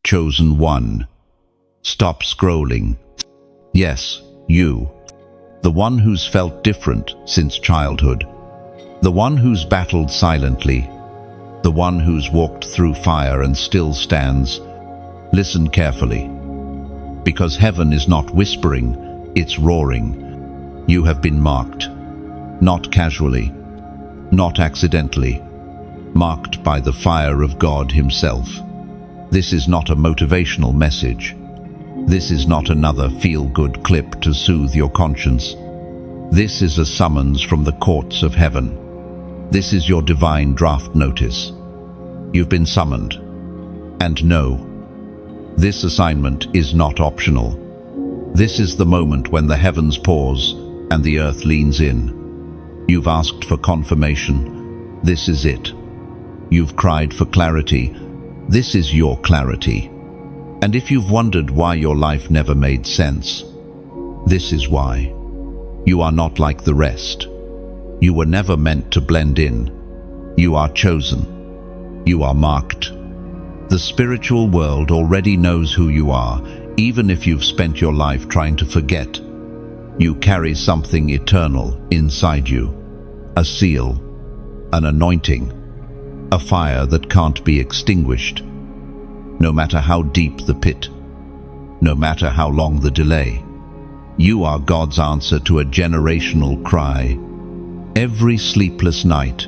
Chosen one. Stop scrolling. Yes, you. The one who's felt different since childhood. The one who's battled silently. The one who's walked through fire and still stands. Listen carefully. Because heaven is not whispering, it's roaring. You have been marked. Not casually. Not accidentally. Marked by the fire of God Himself. This is not a motivational message. This is not another feel-good clip to soothe your conscience. This is a summons from the courts of heaven. This is your divine draft notice. You've been summoned. And no, this assignment is not optional. This is the moment when the heavens pause and the earth leans in. You've asked for confirmation. This is it. You've cried for clarity. This is your clarity. And if you've wondered why your life never made sense, this is why. You are not like the rest. You were never meant to blend in. You are chosen. You are marked. The spiritual world already knows who you are, even if you've spent your life trying to forget. You carry something eternal inside you. A seal, an anointing, a fire that can't be extinguished. No matter how deep the pit, no matter how long the delay, you are God's answer to a generational cry. Every sleepless night,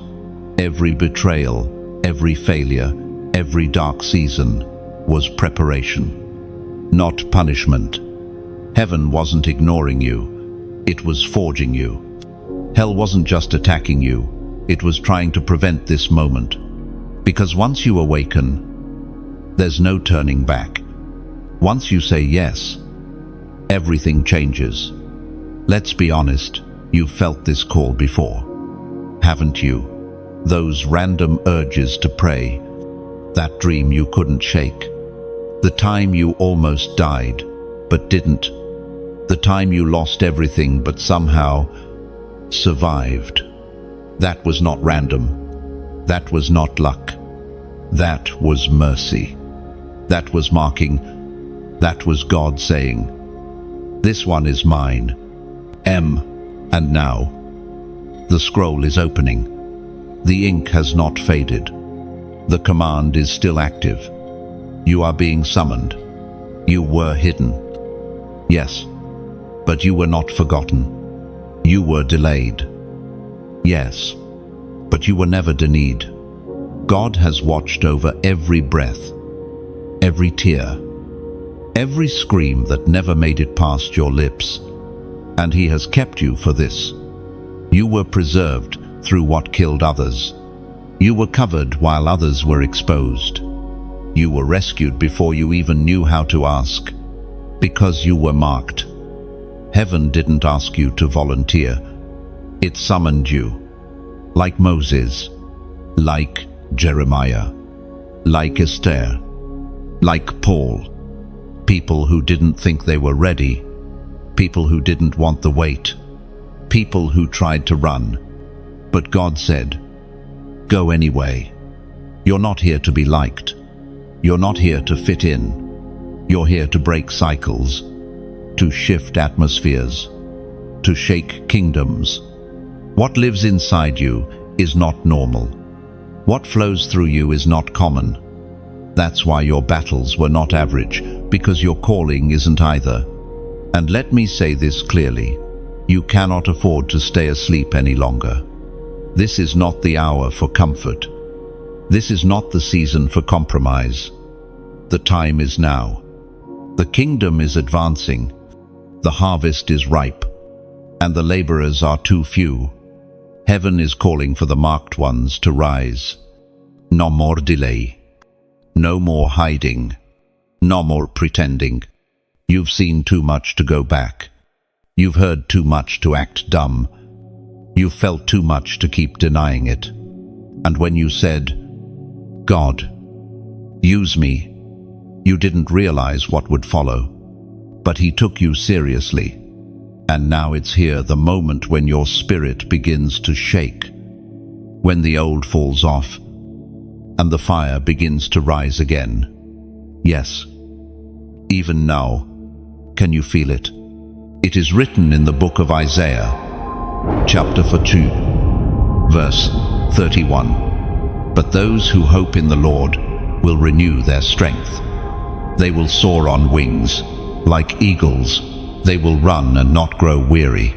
every betrayal, every failure, every dark season was preparation, not punishment. Heaven wasn't ignoring you, it was forging you. Hell wasn't just attacking you, it was trying to prevent this moment. Because once you awaken, there's no turning back. Once you say yes, everything changes. Let's be honest, you've felt this call before, haven't you? Those random urges to pray, that dream you couldn't shake, the time you almost died but didn't, the time you lost everything but somehow survived. That was not random. That was not luck. That was mercy. That was marking. That was God saying, "This one is mine." And now, the scroll is opening. The ink has not faded. The command is still active. You are being summoned. You were hidden. Yes, but you were not forgotten. You were delayed. Yes, but you were never denied. God has watched over every breath, every tear, every scream that never made it past your lips, and He has kept you for this. You were preserved through what killed others. You were covered while others were exposed. You were rescued before you even knew how to ask, because you were marked. Heaven didn't ask you to volunteer. It summoned you, like Moses, like Jeremiah, like Esther, like Paul. People who didn't think they were ready, people who didn't want the weight, people who tried to run. But God said, "Go anyway." You're not here to be liked. You're not here to fit in. You're here to break cycles, to shift atmospheres, to shake kingdoms. What lives inside you is not normal. What flows through you is not common. That's why your battles were not average, because your calling isn't either. And let me say this clearly, you cannot afford to stay asleep any longer. This is not the hour for comfort. This is not the season for compromise. The time is now. The kingdom is advancing. The harvest is ripe, and the laborers are too few. Heaven is calling for the marked ones to rise. No more delay. No more hiding. No more pretending. You've seen too much to go back. You've heard too much to act dumb. You've felt too much to keep denying it. And when you said, "God, use me," you didn't realize what would follow. But He took you seriously. And now it's here, the moment when your spirit begins to shake, when the old falls off and the fire begins to rise again. Yes. Even now, can you feel it? It is written in the book of Isaiah, chapter 2, verse 31. But those who hope in the Lord will renew their strength. They will soar on wings, like eagles. They will run and not grow weary.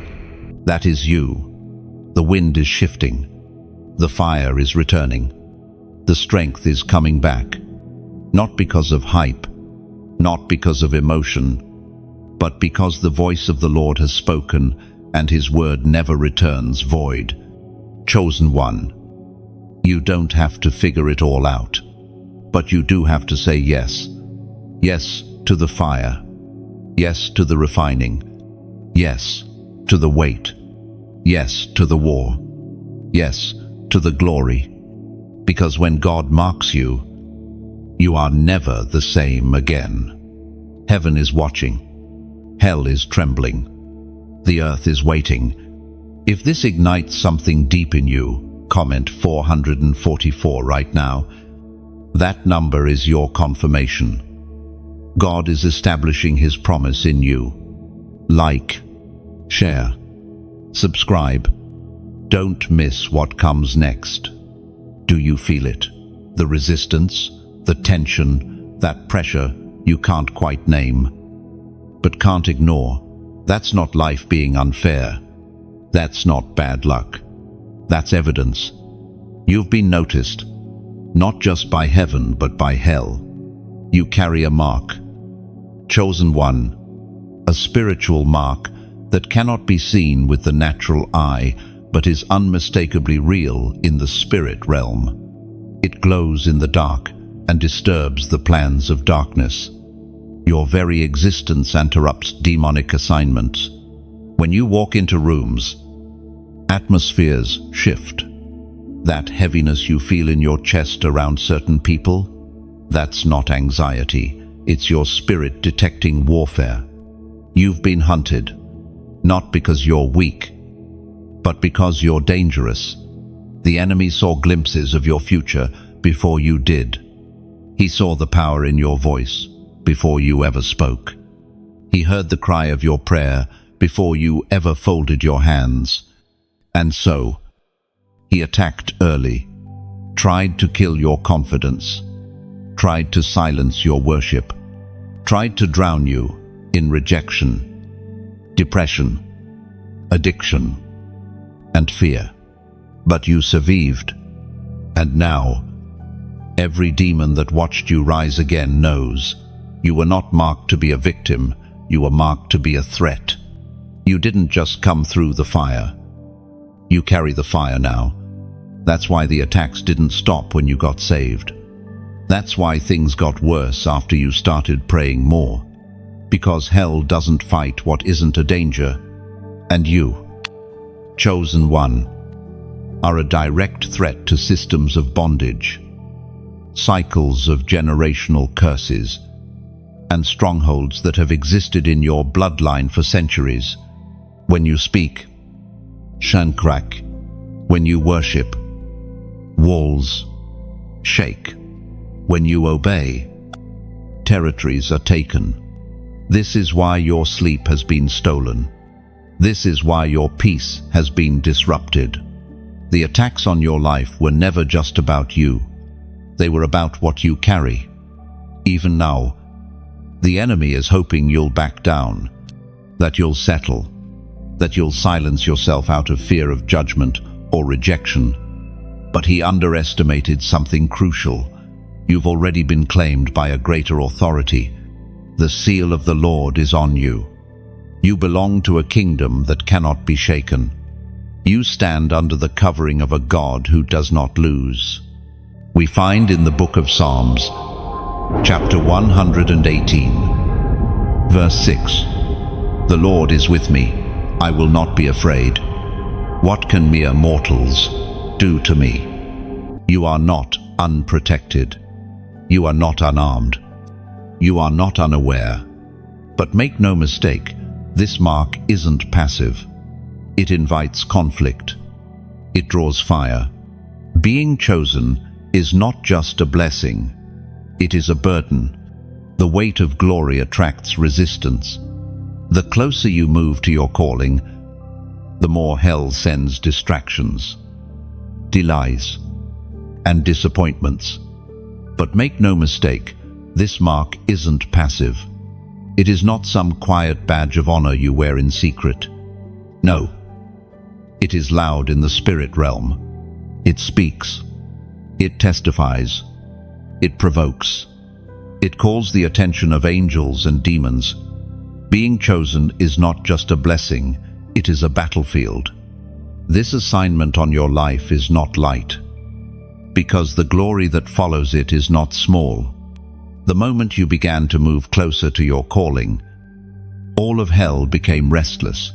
That is you. The wind is shifting. The fire is returning. The strength is coming back. Not because of hype, not because of emotion, but because the voice of the Lord has spoken and his word never returns void. Chosen one, you don't have to figure it all out, but you do have to say yes. Yes to the fire. Yes to the refining. Yes to the weight. Yes to the war. Yes to the glory. Because when God marks you, you are never the same again. Heaven is watching. Hell is trembling. The earth is waiting. If this ignites something deep in you, comment 444 right now. That number is your confirmation. God is establishing his promise in you. Like, share, subscribe. Don't miss what comes next. Do you feel it? The resistance, the tension, that pressure you can't quite name, but can't ignore. That's not life being unfair. That's not bad luck. That's evidence. You've been noticed, not just by heaven, but by hell. You carry a mark. Chosen one. A spiritual mark that cannot be seen with the natural eye, but is unmistakably real in the spirit realm. It glows in the dark and disturbs the plans of darkness. Your very existence interrupts demonic assignments. When you walk into rooms, atmospheres shift. That heaviness you feel in your chest around certain people, that's not anxiety. It's your spirit detecting warfare. You've been hunted, not because you're weak, but because you're dangerous. The enemy saw glimpses of your future before you did. He saw the power in your voice before you ever spoke. He heard the cry of your prayer before you ever folded your hands. And so, he attacked early, tried to kill your confidence, tried to silence your worship, tried to drown you in rejection, depression, addiction, and fear. But you survived, and now, every demon that watched you rise again knows you were not marked to be a victim, you were marked to be a threat. You didn't just come through the fire. You carry the fire now. That's why the attacks didn't stop when you got saved. That's why things got worse after you started praying more. Because hell doesn't fight what isn't a danger. And you, chosen one, are a direct threat to systems of bondage, cycles of generational curses, and strongholds that have existed in your bloodline for centuries. When you speak, shankrak. When you worship, walls shake. When you obey, territories are taken. This is why your sleep has been stolen. This is why your peace has been disrupted. The attacks on your life were never just about you. They were about what you carry. Even now, the enemy is hoping you'll back down, that you'll settle, that you'll silence yourself out of fear of judgment or rejection. But he underestimated something crucial. You've already been claimed by a greater authority. The seal of the Lord is on you. You belong to a kingdom that cannot be shaken. You stand under the covering of a God who does not lose. We find in the book of Psalms, chapter 118, verse 6, "The Lord is with me, I will not be afraid. What can mere mortals do to me?" You are not unprotected. You are not unarmed. You are not unaware. But make no mistake, this mark isn't passive. It invites conflict. It draws fire. Being chosen is not just a blessing. It is a burden. The weight of glory attracts resistance. The closer you move to your calling, the more hell sends distractions, delays, and disappointments. But make no mistake, this mark isn't passive. It is not some quiet badge of honor you wear in secret. No, it is loud in the spirit realm. It speaks. It testifies. It provokes. It calls the attention of angels and demons. Being chosen is not just a blessing, it is a battlefield. This assignment on your life is not light, because the glory that follows it is not small. The moment you began to move closer to your calling, all of hell became restless.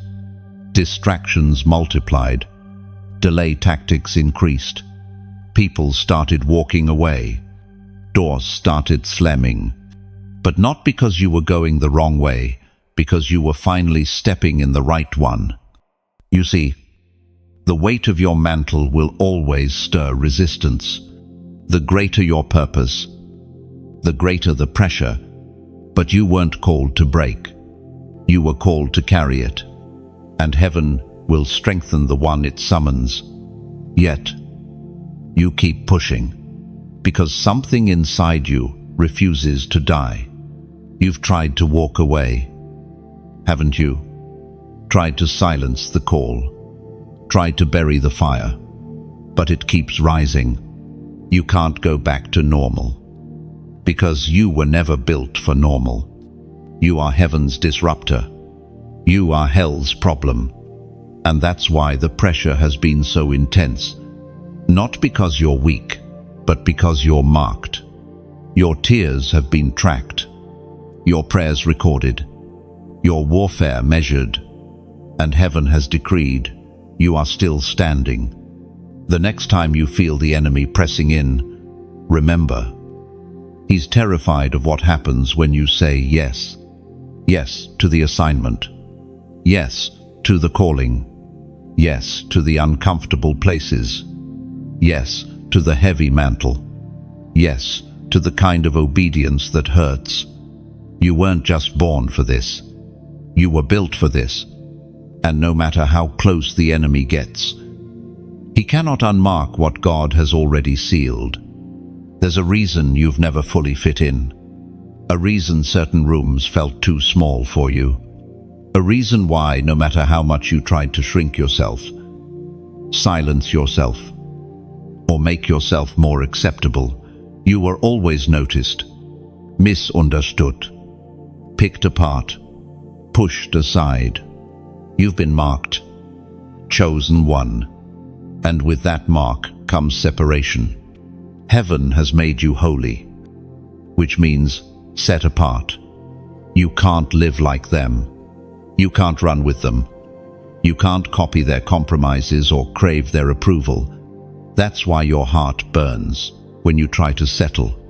Distractions multiplied. Delay tactics increased. People started walking away. Doors started slamming. But not because you were going the wrong way, because you were finally stepping in the right one. You see, the weight of your mantle will always stir resistance. The greater your purpose, the greater the pressure. But you weren't called to break. You were called to carry it. And heaven will strengthen the one it summons. Yet, you keep pushing, because something inside you refuses to die. You've tried to walk away, haven't you? Tried to silence the call, tried to bury the fire, but it keeps rising. You can't go back to normal, because you were never built for normal. You are heaven's disruptor. You are hell's problem. And that's why the pressure has been so intense. Not because you're weak, but because you're marked. Your tears have been tracked, your prayers recorded, your warfare measured, and heaven has decreed you are still standing. The next time you feel the enemy pressing in, remember, he's terrified of what happens when you say yes. Yes to the assignment. Yes to the calling. Yes to the uncomfortable places. Yes to the heavy mantle. Yes to the kind of obedience that hurts. You weren't just born for this. You were built for this. And no matter how close the enemy gets, he cannot unmark what God has already sealed. There's a reason you've never fully fit in. A reason certain rooms felt too small for you. A reason why, no matter how much you tried to shrink yourself, silence yourself, or make yourself more acceptable, you were always noticed, misunderstood, picked apart, pushed aside. You've been marked, chosen one, and with that mark comes separation. Heaven has made you holy, which means set apart. You can't live like them. You can't run with them. You can't copy their compromises or crave their approval. That's why your heart burns when you try to settle.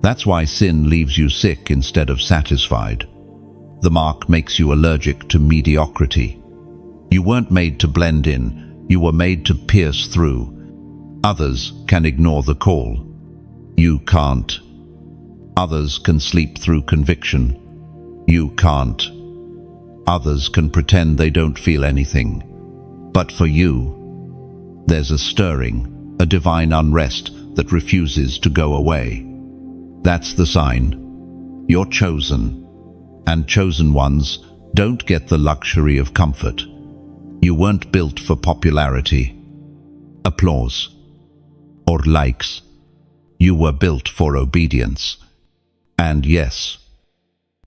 That's why sin leaves you sick instead of satisfied. The mark makes you allergic to mediocrity. You weren't made to blend in. You were made to pierce through. Others can ignore the call. You can't. Others can sleep through conviction. You can't. Others can pretend they don't feel anything. But for you, there's a stirring, a divine unrest that refuses to go away. That's the sign. You're chosen. And chosen ones don't get the luxury of comfort. You weren't built for popularity, applause, or likes. You were built for obedience. And yes,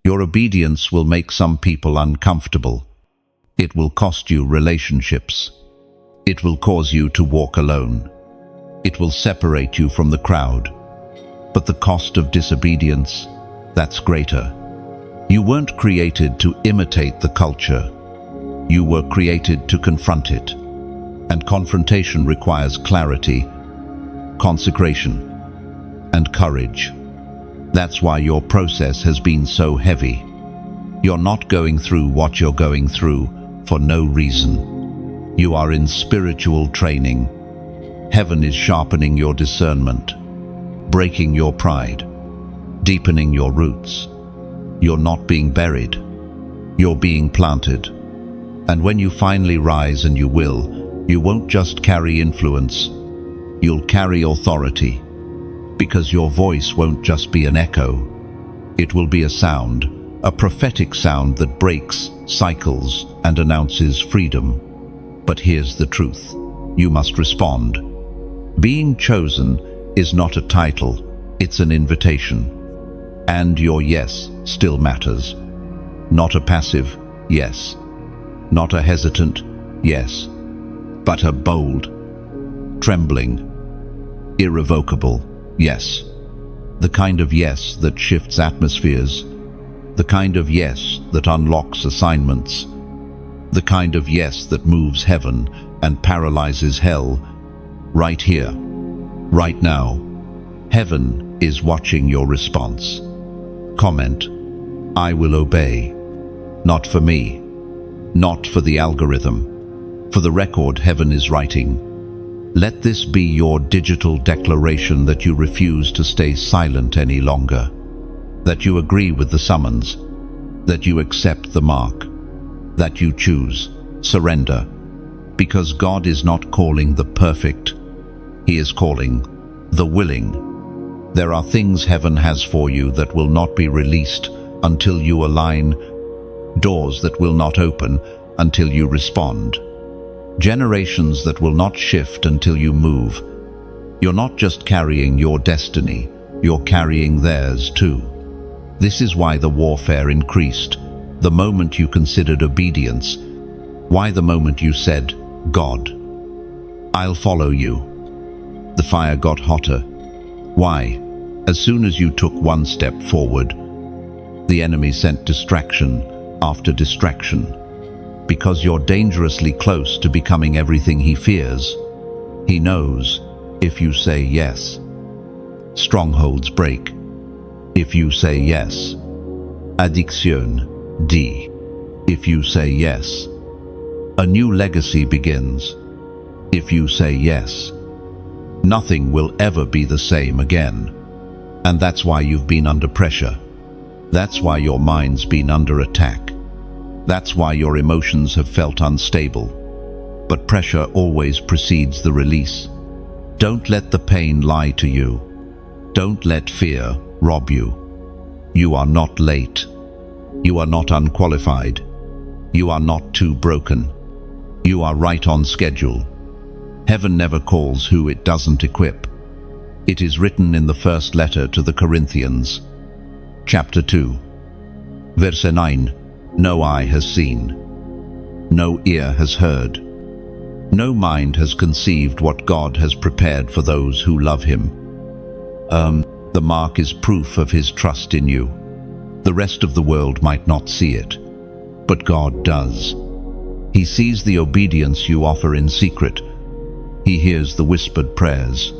your obedience will make some people uncomfortable. It will cost you relationships. It will cause you to walk alone. It will separate you from the crowd. But the cost of disobedience, that's greater. You weren't created to imitate the culture. You were created to confront it. And confrontation requires clarity, consecration, and courage. That's why your process has been so heavy. You're not going through what you're going through for no reason. You are in spiritual training. Heaven is sharpening your discernment, breaking your pride, deepening your roots. You're not being buried. You're being planted. And when you finally rise, and you will, you won't just carry influence. You'll carry authority. Because your voice won't just be an echo. It will be a sound, a prophetic sound that breaks cycles and announces freedom. But here's the truth. You must respond. Being chosen is not a title, it's an invitation. And your yes still matters. Not a passive yes. Not a hesitant yes. But a bold, trembling, irrevocable yes. The kind of yes that shifts atmospheres. The kind of yes that unlocks assignments. The kind of yes that moves heaven and paralyzes hell. Right here, right now. Heaven is watching your response. Comment, I will obey. Not for me. Not for the algorithm. For the record heaven is writing. Let this be your digital declaration that you refuse to stay silent any longer. That you agree with the summons. That you accept the mark. That you choose surrender. Because God is not calling the perfect. He is calling the willing. There are things heaven has for you that will not be released until you align. Doors that will not open until you respond. Generations that will not shift until you move. You're not just carrying your destiny, you're carrying theirs too. This is why the warfare increased, the moment you considered obedience. Why the moment you said, God, I'll follow you. The fire got hotter. Why? As soon as you took one step forward, the enemy sent distraction after distraction. Because you're dangerously close to becoming everything he fears. He knows if you say yes. Strongholds break. If you say yes. Addiction, D. If you say yes. A new legacy begins. If you say yes. Nothing will ever be the same again. And that's why you've been under pressure. That's why your mind's been under attack. That's why your emotions have felt unstable. But pressure always precedes the release. Don't let the pain lie to you. Don't let fear rob you. You are not late. You are not unqualified. You are not too broken. You are right on schedule. Heaven never calls who it doesn't equip. It is written in the first letter to the Corinthians. Chapter 2. Verse 9. No eye has seen. No ear has heard. No mind has conceived what God has prepared for those who love Him. The mark is proof of His trust in you. The rest of the world might not see it, but God does. He sees the obedience you offer in secret. He hears the whispered prayers.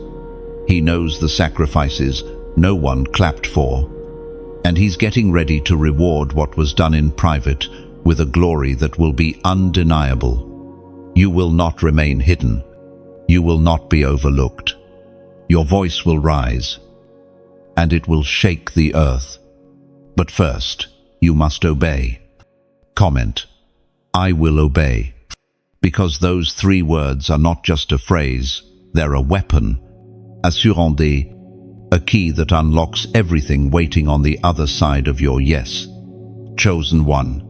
He knows the sacrifices no one clapped for. And He's getting ready to reward what was done in private with a glory that will be undeniable. You will not remain hidden. You will not be overlooked. Your voice will rise, and it will shake the earth. But first, you must obey. Comment, I will obey. Because those 3 words are not just a phrase, they're a weapon. Assurandez, a key that unlocks everything waiting on the other side of your yes. Chosen one.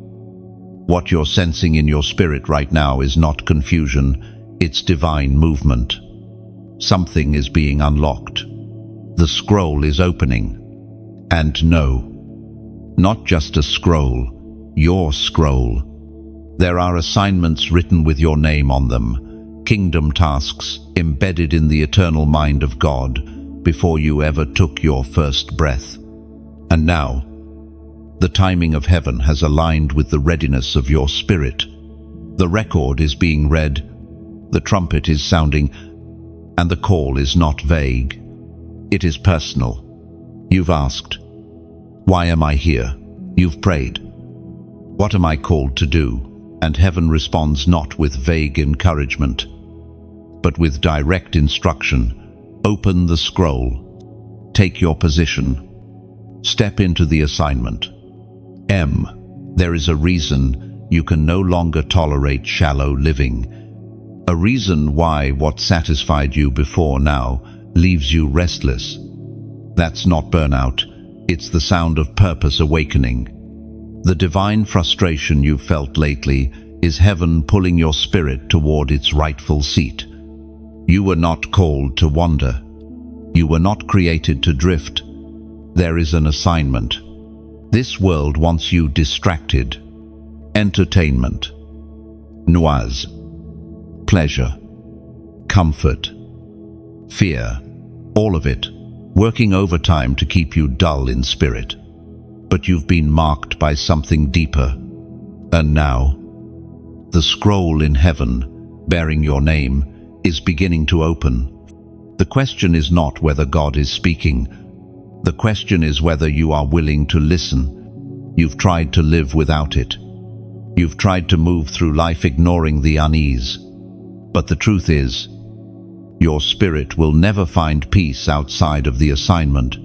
What you're sensing in your spirit right now is not confusion, it's divine movement. Something is being unlocked. The scroll is opening. And no, not just a scroll, your scroll. There are assignments written with your name on them, kingdom tasks embedded in the eternal mind of God, before you ever took your first breath. And now, the timing of heaven has aligned with the readiness of your spirit. The record is being read, the trumpet is sounding, and the call is not vague. It is personal. You've asked, why am I here? You've prayed, what am I called to do? And heaven responds not with vague encouragement, but with direct instruction. Open the scroll. Take your position. Step into the assignment. There is a reason you can no longer tolerate shallow living. A reason why what satisfied you before now leaves you restless. That's not burnout. It's the sound of purpose awakening. The divine frustration you've felt lately is heaven pulling your spirit toward its rightful seat. You were not called to wander. You were not created to drift. There is an assignment. This world wants you distracted. Entertainment, noise, pleasure, comfort, fear, all of it, working overtime to keep you dull in spirit. But you've been marked by something deeper. And now, the scroll in heaven, bearing your name, is beginning to open. The question is not whether God is speaking. The question is whether you are willing to listen. You've tried to live without it. You've tried to move through life ignoring the unease. But the truth is, your spirit will never find peace outside of the assignment.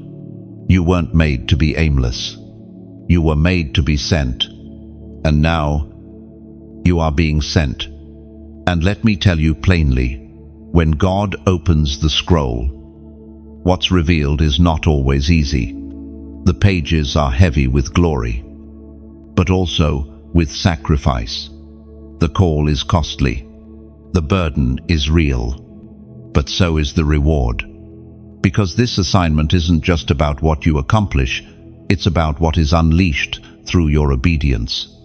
You weren't made to be aimless. You were made to be sent. And now, you are being sent. And let me tell you plainly, when God opens the scroll, what's revealed is not always easy. The pages are heavy with glory, but also with sacrifice. The call is costly. The burden is real, but so is the reward. Because this assignment isn't just about what you accomplish, it's about what is unleashed through your obedience.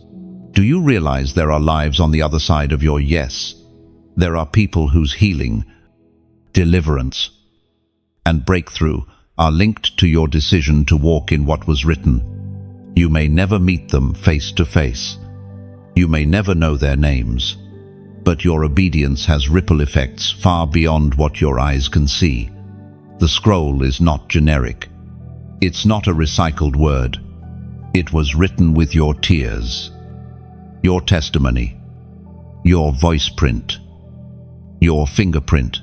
Do you realize there are lives on the other side of your yes? There are people whose healing, deliverance, and breakthrough are linked to your decision to walk in what was written. You may never meet them face to face. You may never know their names. But your obedience has ripple effects far beyond what your eyes can see. The scroll is not generic. It's not a recycled word. It was written with your tears, your testimony, your voice print, your fingerprint.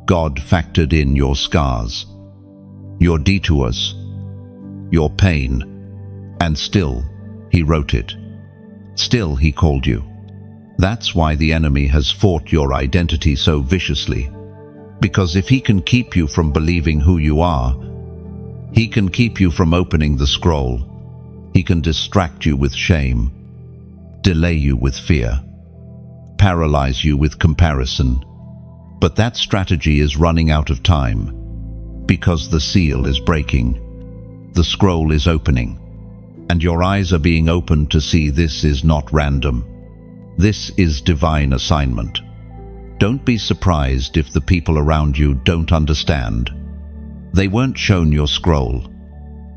God factored in your scars, your detours, your pain, and still He wrote it. Still He called you. That's why the enemy has fought your identity so viciously. Because if he can keep you from believing who you are, he can keep you from opening the scroll. He can distract you with shame, delay you with fear, paralyze you with comparison. But that strategy is running out of time, because the seal is breaking, the scroll is opening, and your eyes are being opened to see this is not random. This is divine assignment. Don't be surprised if the people around you don't understand. They weren't shown your scroll.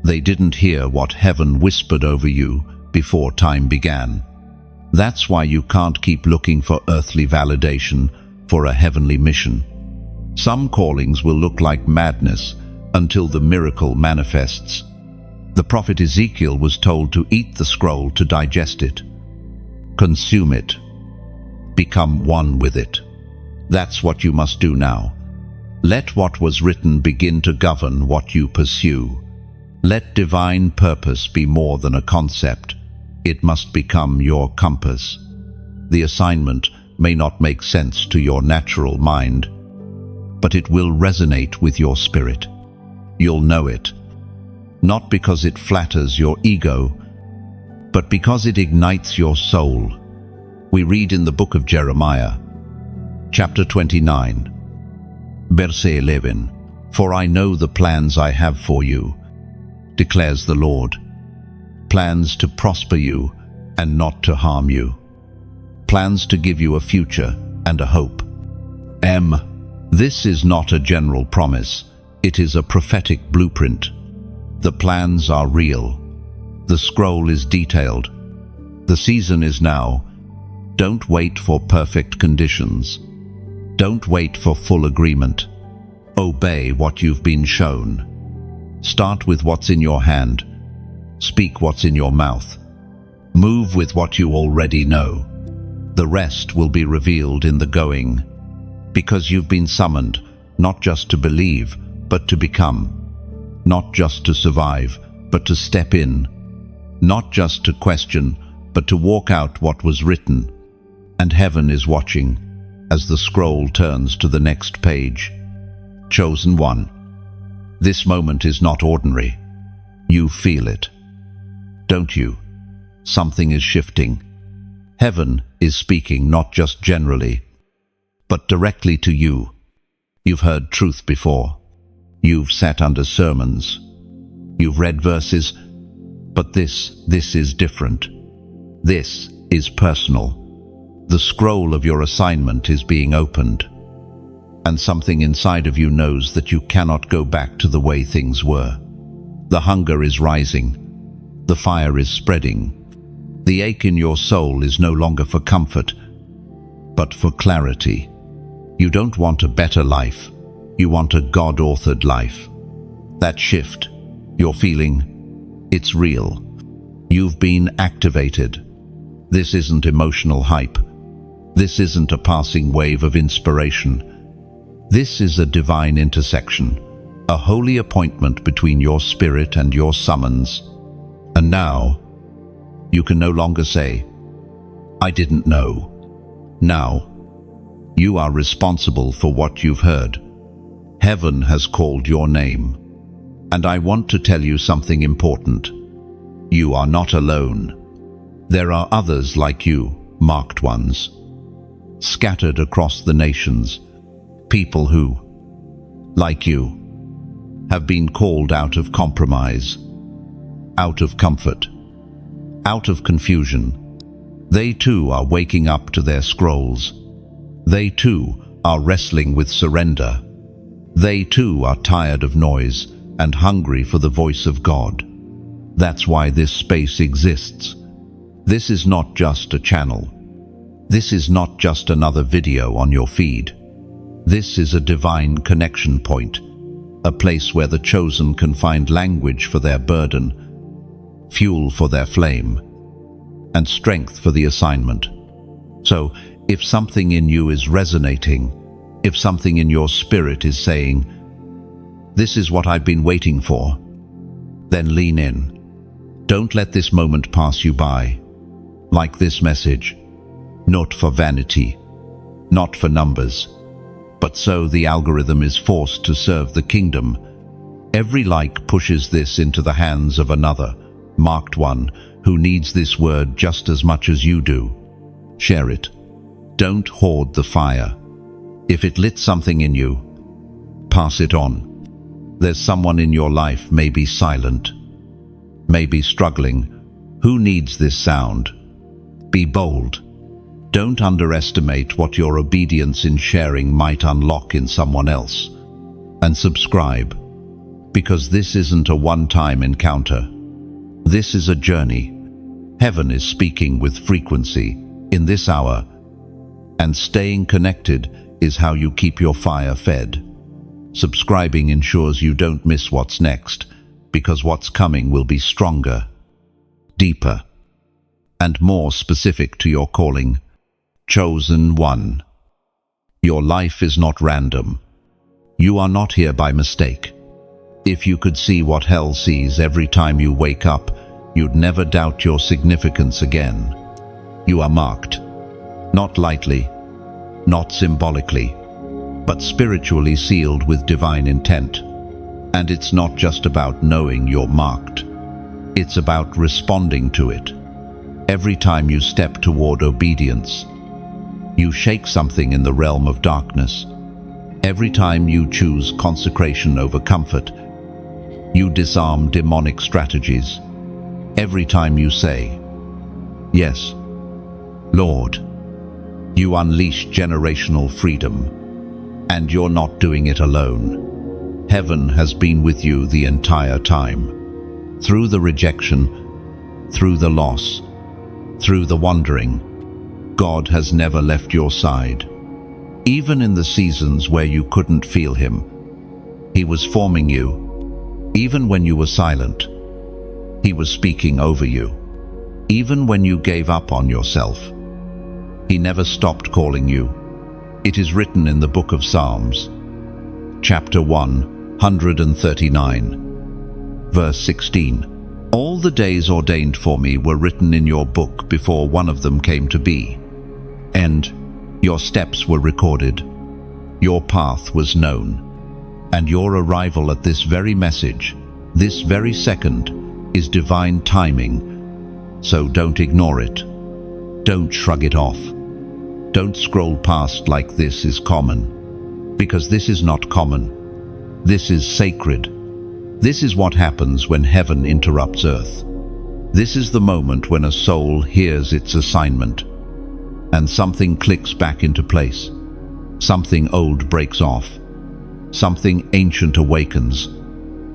They didn't hear what heaven whispered over you before time began. That's why you can't keep looking for earthly validation for a heavenly mission. Some callings will look like madness until the miracle manifests. The prophet Ezekiel was told to eat the scroll to digest it. Consume it. Become one with it. That's what you must do now. Let what was written begin to govern what you pursue. Let divine purpose be more than a concept. It must become your compass. The assignment may not make sense to your natural mind, but it will resonate with your spirit. You'll know it, not because it flatters your ego, but because it ignites your soul. We read in the book of Jeremiah, chapter 29, verse 11, "For I know the plans I have for you, declares the Lord, plans to prosper you and not to harm you, plans to give you a future and a hope." This is not a general promise, it is a prophetic blueprint. The plans are real. The scroll is detailed. The season is now. Don't wait for perfect conditions. Don't wait for full agreement. Obey what you've been shown. Start with what's in your hand. Speak what's in your mouth. Move with what you already know. The rest will be revealed in the going. Because you've been summoned, not just to believe, but to become. Not just to survive, but to step in. not just to question, but to walk out what was written. And heaven is watching as the scroll turns to the next page. Chosen one. This moment is not ordinary. You feel it. Don't you? Something is shifting. Heaven is speaking not just generally, but directly to you. You've heard truth before. You've sat under sermons. You've read verses, but this is different. This is personal. The scroll of your assignment is being opened, and something inside of you knows that you cannot go back to the way things were. The hunger is rising. The fire is spreading. The ache in your soul is no longer for comfort, but for clarity. You don't want a better life. You want a God-authored life. That shift, you're feeling, it's real. You've been activated. This isn't emotional hype. This isn't a passing wave of inspiration. This is a divine intersection, a holy appointment between your spirit and your summons. And now, you can no longer say, "I didn't know." Now, you are responsible for what you've heard. Heaven has called your name. And I want to tell you something important. You are not alone. There are others like you, marked ones, scattered across the nations, people who, like you, have been called out of compromise, out of comfort, out of confusion. They too are waking up to their scrolls. They too are wrestling with surrender. They too are tired of noise and hungry for the voice of God. That's why this space exists. This is not just a channel. This is not just another video on your feed. This is a divine connection point, a place where the chosen can find language for their burden, fuel for their flame, and strength for the assignment. So, if something in you is resonating, if something in your spirit is saying, "This is what I've been waiting for," then lean in. Don't let this moment pass you by. Like this message, not for vanity, not for numbers, but so the algorithm is forced to serve the kingdom. Every like pushes this into the hands of another, marked one, who needs this word just as much as you do. Share it. Don't hoard the fire. If it lit something in you, pass it on. There's someone in your life maybe silent, maybe struggling. Who needs this sound? Be bold. Don't underestimate what your obedience in sharing might unlock in someone else. And subscribe, because this isn't a one-time encounter. This is a journey. Heaven is speaking with frequency in this hour, and staying connected is how you keep your fire fed. Subscribing ensures you don't miss what's next, because what's coming will be stronger, deeper, and more specific to your calling. Chosen one. Your life is not random. You are not here by mistake. If you could see what hell sees every time you wake up, you'd never doubt your significance again. You are marked, not lightly, not symbolically, but spiritually sealed with divine intent. And it's not just about knowing you're marked. It's about responding to it. Every time you step toward obedience, you shake something in the realm of darkness. Every time you choose consecration over comfort, you disarm demonic strategies. Every time you say, "Yes, Lord," you unleash generational freedom. And you're not doing it alone. Heaven has been with you the entire time. Through the rejection, through the loss, through the wandering, God has never left your side. Even in the seasons where you couldn't feel Him, He was forming you. Even when you were silent, He was speaking over you. Even when you gave up on yourself, He never stopped calling you. It is written in the book of Psalms, chapter 139, verse 16, All the days ordained for me were written in your book before one of them came to be. And your steps were recorded. Your path was known. And your arrival at this very message, this very second, is divine timing. So don't ignore it. Don't shrug it off. Don't scroll past like this is common. Because this is not common. This is sacred. This is what happens when heaven interrupts earth. This is the moment when a soul hears its assignment, and something clicks back into place. Something old breaks off. Something ancient awakens.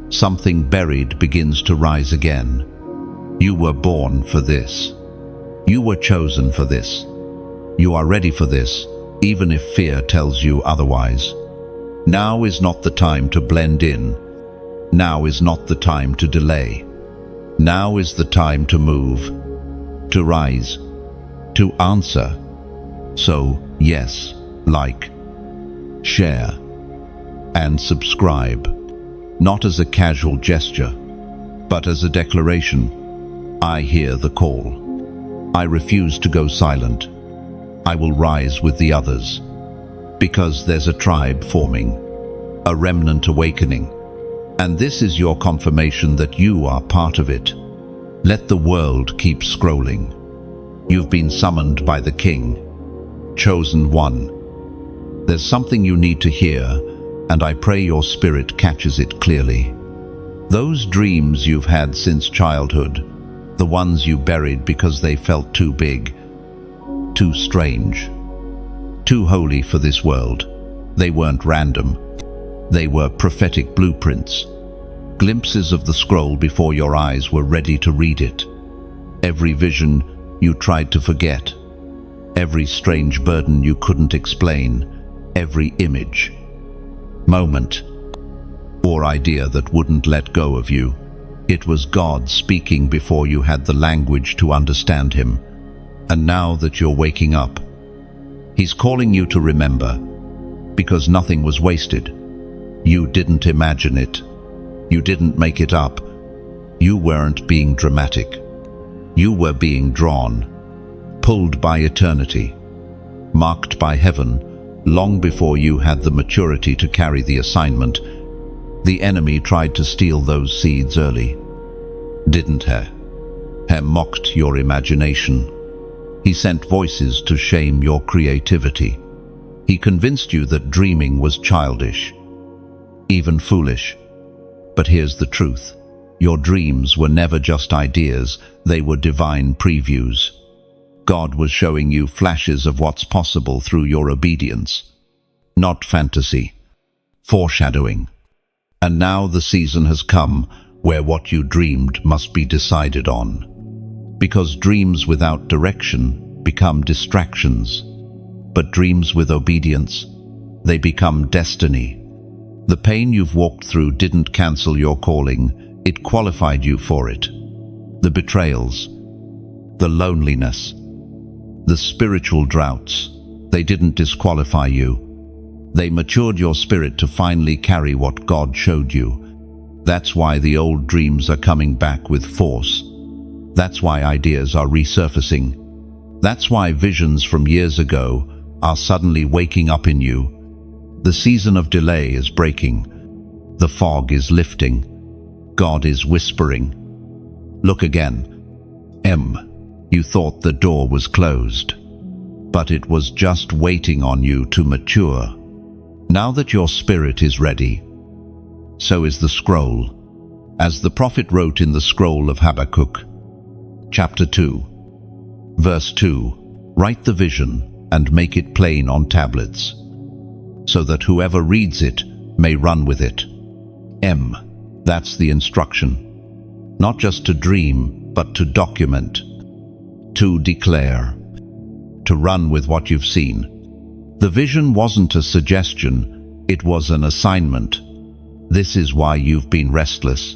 Something buried begins to rise again. You were born for this. You were chosen for this. You are ready for this, even if fear tells you otherwise. Now is not the time to blend in. Now is not the time to delay. Now is the time to move, to rise, to answer. So, yes, like, share, and subscribe, not as a casual gesture, but as a declaration. I hear the call. I refuse to go silent. I will rise with the others, because there's a tribe forming, a remnant awakening. And this is your confirmation that you are part of it. Let the world keep scrolling. You've been summoned by the King, chosen one. There's something you need to hear, and I pray your spirit catches it clearly. Those dreams you've had since childhood, the ones you buried because they felt too big, too strange, too holy for this world, they weren't random. They were prophetic blueprints, glimpses of the scroll before your eyes were ready to read it. Every vision you tried to forget, every strange burden you couldn't explain, every image, moment, or idea that wouldn't let go of you. It was God speaking before you had the language to understand Him. And now that you're waking up, He's calling you to remember, because nothing was wasted. You didn't imagine it. You didn't make it up. You weren't being dramatic. You were being drawn, pulled by eternity, marked by heaven, long before you had the maturity to carry the assignment. The enemy tried to steal those seeds early, didn't he? He mocked your imagination. He sent voices to shame your creativity. He convinced you that dreaming was childish, even foolish. But here's the truth. Your dreams were never just ideas, they were divine previews. God was showing you flashes of what's possible through your obedience. Not fantasy, foreshadowing. And now the season has come where what you dreamed must be decided on. Because dreams without direction become distractions. But dreams with obedience, they become destiny. The pain you've walked through didn't cancel your calling, it qualified you for it. The betrayals, the loneliness, the spiritual droughts, they didn't disqualify you. They matured your spirit to finally carry what God showed you. That's why the old dreams are coming back with force. That's why ideas are resurfacing. That's why visions from years ago are suddenly waking up in you. The season of delay is breaking. The fog is lifting. God is whispering. Look again. You thought the door was closed, but it was just waiting on you to mature. Now that your spirit is ready, so is the scroll. As the prophet wrote in the scroll of Habakkuk, chapter 2, verse 2, write the vision and make it plain on tablets, so that whoever reads it may run with it. That's the instruction. Not just to dream, but to document, to declare, to run with what you've seen. The vision wasn't a suggestion, it was an assignment. This is why you've been restless,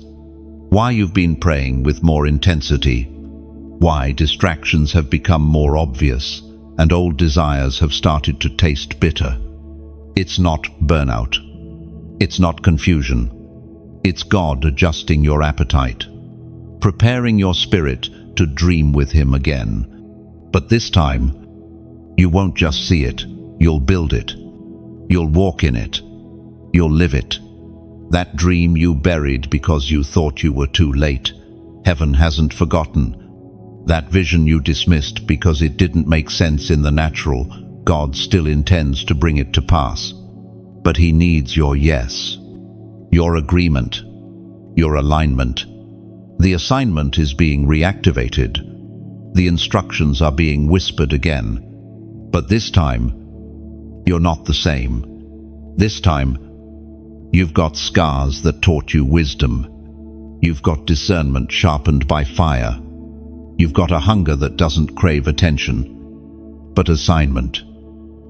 why you've been praying with more intensity, why distractions have become more obvious, and old desires have started to taste bitter. It's not burnout. It's not confusion. It's God adjusting your appetite, preparing your spirit to dream with him again. But this time, you won't just see it, you'll build it. You'll walk in it. You'll live it. That dream you buried because you thought you were too late, heaven hasn't forgotten. That vision you dismissed because it didn't make sense in the natural, God still intends to bring it to pass. But he needs your yes, your agreement, your alignment. The assignment is being reactivated. The instructions are being whispered again. But this time, you're not the same. This time, you've got scars that taught you wisdom. You've got discernment sharpened by fire. You've got a hunger that doesn't crave attention, but assignment.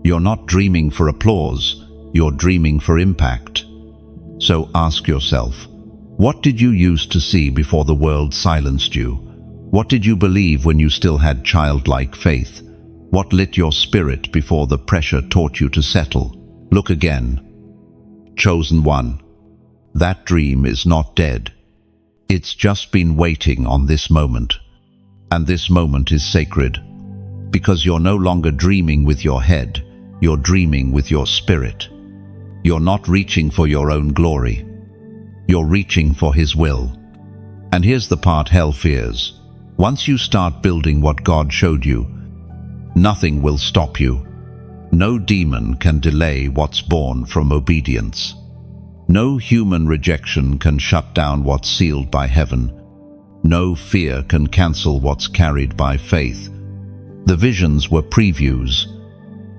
You're not dreaming for applause, you're dreaming for impact. So ask yourself, what did you used to see before the world silenced you? What did you believe when you still had childlike faith? What lit your spirit before the pressure taught you to settle? Look again. Chosen one. That dream is not dead. It's just been waiting on this moment. And this moment is sacred. Because you're no longer dreaming with your head, you're dreaming with your spirit. You're not reaching for your own glory. You're reaching for his will. And here's the part hell fears. Once you start building what God showed you, nothing will stop you. No demon can delay what's born from obedience. No human rejection can shut down what's sealed by heaven. No fear can cancel what's carried by faith. The visions were previews.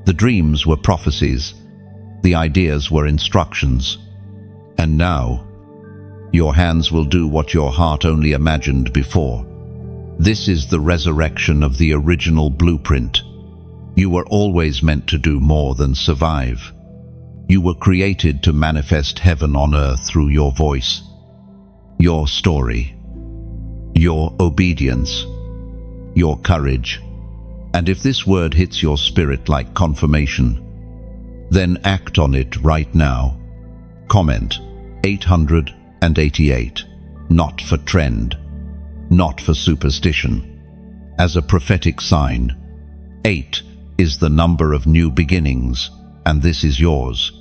The dreams were prophecies. The ideas were instructions. And now, your hands will do what your heart only imagined before. This is the resurrection of the original blueprint. You were always meant to do more than survive. You were created to manifest heaven on earth through your voice, your story, your obedience, your courage. And if this word hits your spirit like confirmation, then act on it right now. Comment 888, not for trend, not for superstition. As a prophetic sign, 8 is the number of new beginnings, and this is yours.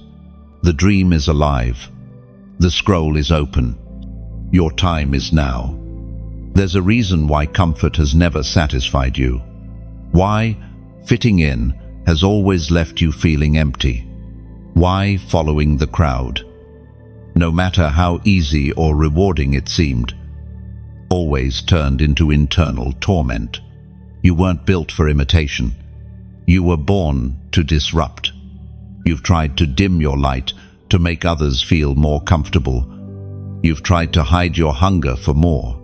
The dream is alive. The scroll is open. Your time is now. There's a reason why comfort has never satisfied you. Why fitting in has always left you feeling empty. Why following the crowd, no matter how easy or rewarding it seemed, always turned into internal torment. You weren't built for imitation. You were born to disrupt. You've tried to dim your light to make others feel more comfortable. You've tried to hide your hunger for more.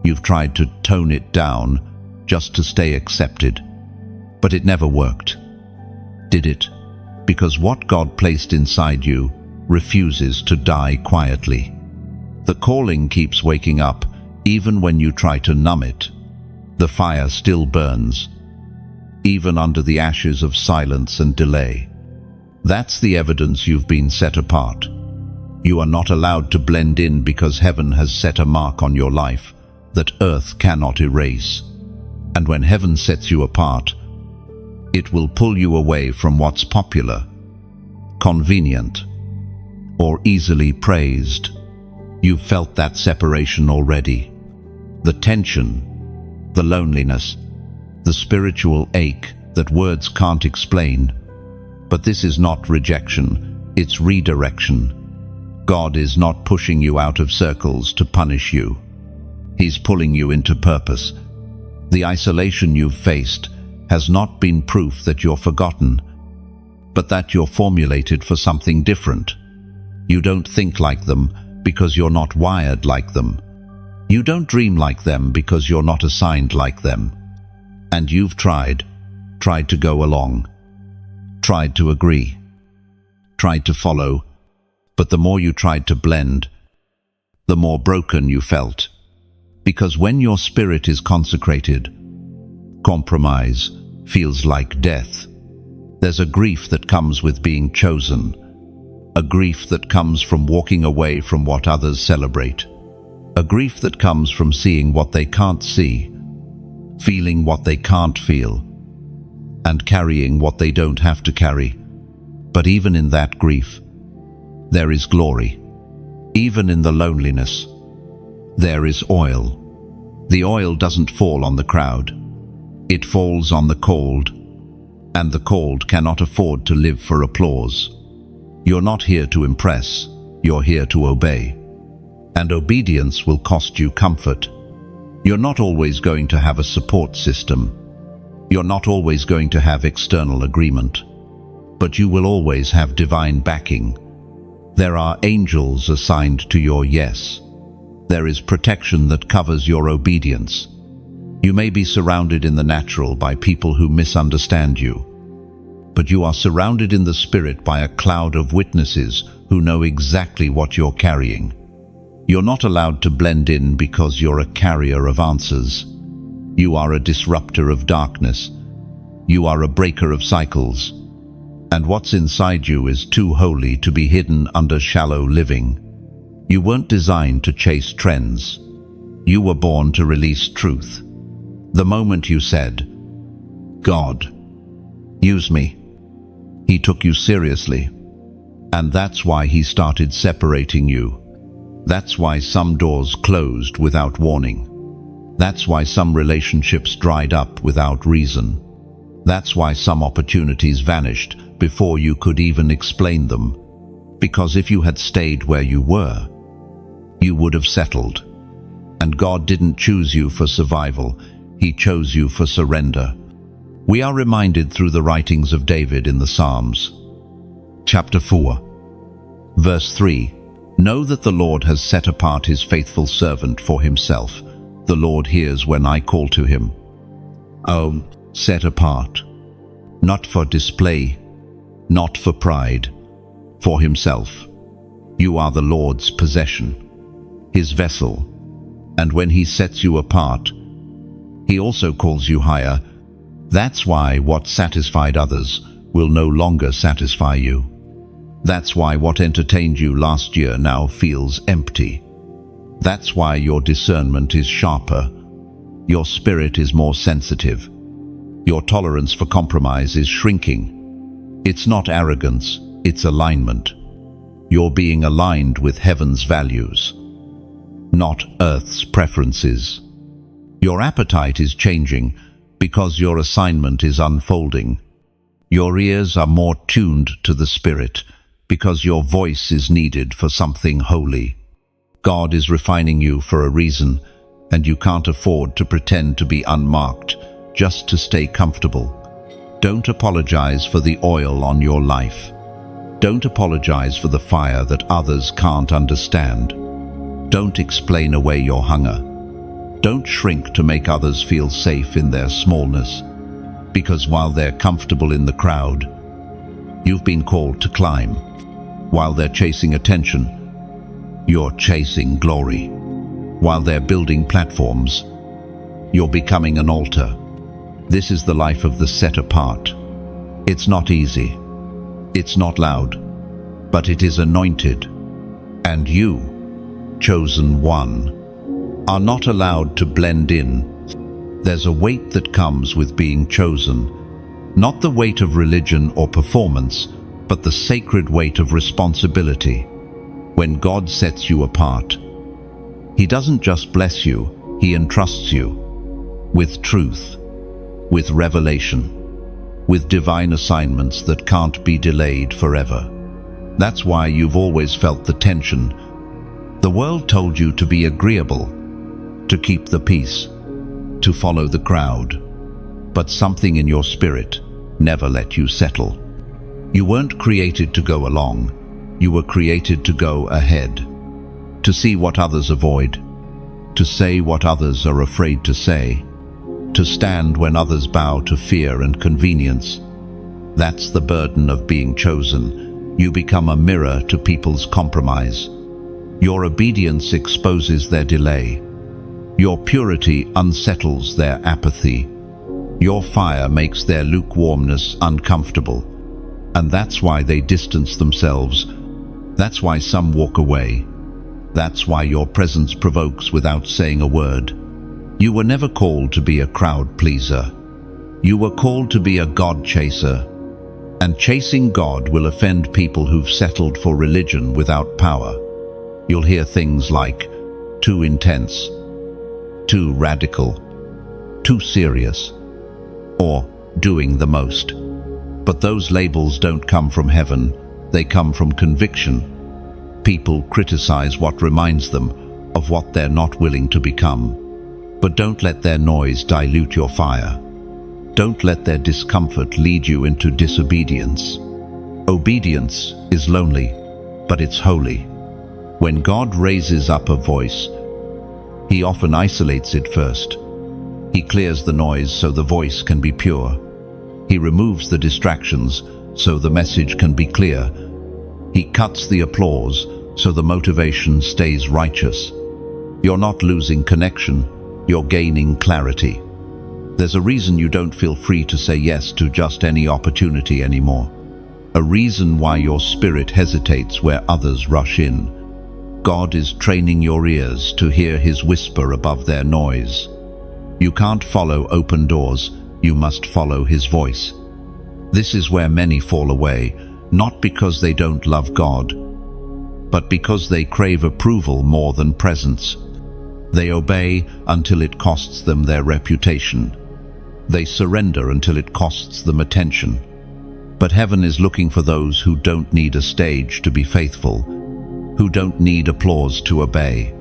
You've tried to tone it down just to stay accepted. But it never worked. Did it? Because what God placed inside you refuses to die quietly. The calling keeps waking up even when you try to numb it. The fire still burns, even under the ashes of silence and delay. That's the evidence you've been set apart. You are not allowed to blend in because heaven has set a mark on your life that earth cannot erase. And when heaven sets you apart, it will pull you away from what's popular, convenient, or easily praised. You've felt that separation already. The tension, the loneliness, the spiritual ache that words can't explain. But this is not rejection, it's redirection. God is not pushing you out of circles to punish you. He's pulling you into purpose. The isolation you've faced has not been proof that you're forgotten, but that you're formulated for something different. You don't think like them because you're not wired like them. You don't dream like them because you're not assigned like them. And you've tried to go along, tried to agree, tried to follow, but the more you tried to blend, the more broken you felt. Because when your spirit is consecrated, compromise feels like death. There's a grief that comes with being chosen, a grief that comes from walking away from what others celebrate. A grief that comes from seeing what they can't see, feeling what they can't feel, and carrying what they don't have to carry. But even in that grief, there is glory. Even in the loneliness, there is oil. The oil doesn't fall on the crowd. It falls on the called, and the called cannot afford to live for applause. You're not here to impress, you're here to obey. And obedience will cost you comfort. You're not always going to have a support system. You're not always going to have external agreement. But you will always have divine backing. There are angels assigned to your yes. There is protection that covers your obedience. You may be surrounded in the natural by people who misunderstand you, but you are surrounded in the spirit by a cloud of witnesses who know exactly what you're carrying. You're not allowed to blend in because you're a carrier of answers. You are a disruptor of darkness. You are a breaker of cycles. And what's inside you is too holy to be hidden under shallow living. You weren't designed to chase trends. You were born to release truth. The moment you said, "God, use me," He took you seriously. And that's why He started separating you. That's why some doors closed without warning. That's why some relationships dried up without reason. That's why some opportunities vanished before you could even explain them. Because if you had stayed where you were, you would have settled. And God didn't choose you for survival, He chose you for surrender. We are reminded through the writings of David in the Psalms. Chapter 4, verse 3. Know that the Lord has set apart His faithful servant for Himself. The Lord hears when I call to Him. Oh, set apart. Not for display, not for pride, for Himself. You are the Lord's possession, His vessel. And when He sets you apart, He also calls you higher. That's why what satisfied others will no longer satisfy you. That's why what entertained you last year now feels empty. That's why your discernment is sharper. Your spirit is more sensitive. Your tolerance for compromise is shrinking. It's not arrogance, it's alignment. You're being aligned with heaven's values, not earth's preferences. Your appetite is changing because your assignment is unfolding. Your ears are more tuned to the Spirit because your voice is needed for something holy. God is refining you for a reason, and you can't afford to pretend to be unmarked just to stay comfortable. Don't apologize for the oil on your life. Don't apologize for the fire that others can't understand. Don't explain away your hunger. Don't shrink to make others feel safe in their smallness, because while they're comfortable in the crowd, you've been called to climb. While they're chasing attention, you're chasing glory. While they're building platforms, you're becoming an altar. This is the life of the set apart. It's not easy. It's not loud, but it is anointed. And you, chosen one, are not allowed to blend in. There's a weight that comes with being chosen, not the weight of religion or performance, but the sacred weight of responsibility. When God sets you apart, He doesn't just bless you, He entrusts you with truth, with revelation, with divine assignments that can't be delayed forever. That's why you've always felt the tension. The world told you to be agreeable, to keep the peace, to follow the crowd. But something in your spirit never let you settle. You weren't created to go along. You were created to go ahead, to see what others avoid, to say what others are afraid to say, to stand when others bow to fear and convenience. That's the burden of being chosen. You become a mirror to people's compromise. Your obedience exposes their delay. Your purity unsettles their apathy. Your fire makes their lukewarmness uncomfortable. And that's why they distance themselves. That's why some walk away. That's why your presence provokes without saying a word. You were never called to be a crowd pleaser. You were called to be a God chaser. And chasing God will offend people who've settled for religion without power. You'll hear things like, too intense, too radical, too serious, or doing the most. But those labels don't come from heaven, they come from conviction. People criticize what reminds them of what they're not willing to become. But don't let their noise dilute your fire. Don't let their discomfort lead you into disobedience. Obedience is lonely, but it's holy. When God raises up a voice, He often isolates it first. He clears the noise so the voice can be pure. He removes the distractions so the message can be clear. He cuts the applause so the motivation stays righteous. You're not losing connection, you're gaining clarity. There's a reason you don't feel free to say yes to just any opportunity anymore. A reason why your spirit hesitates where others rush in. God is training your ears to hear His whisper above their noise. You can't follow open doors, you must follow His voice. This is where many fall away, not because they don't love God, but because they crave approval more than presence. They obey until it costs them their reputation. They surrender until it costs them attention. But heaven is looking for those who don't need a stage to be faithful, who don't need applause to obey.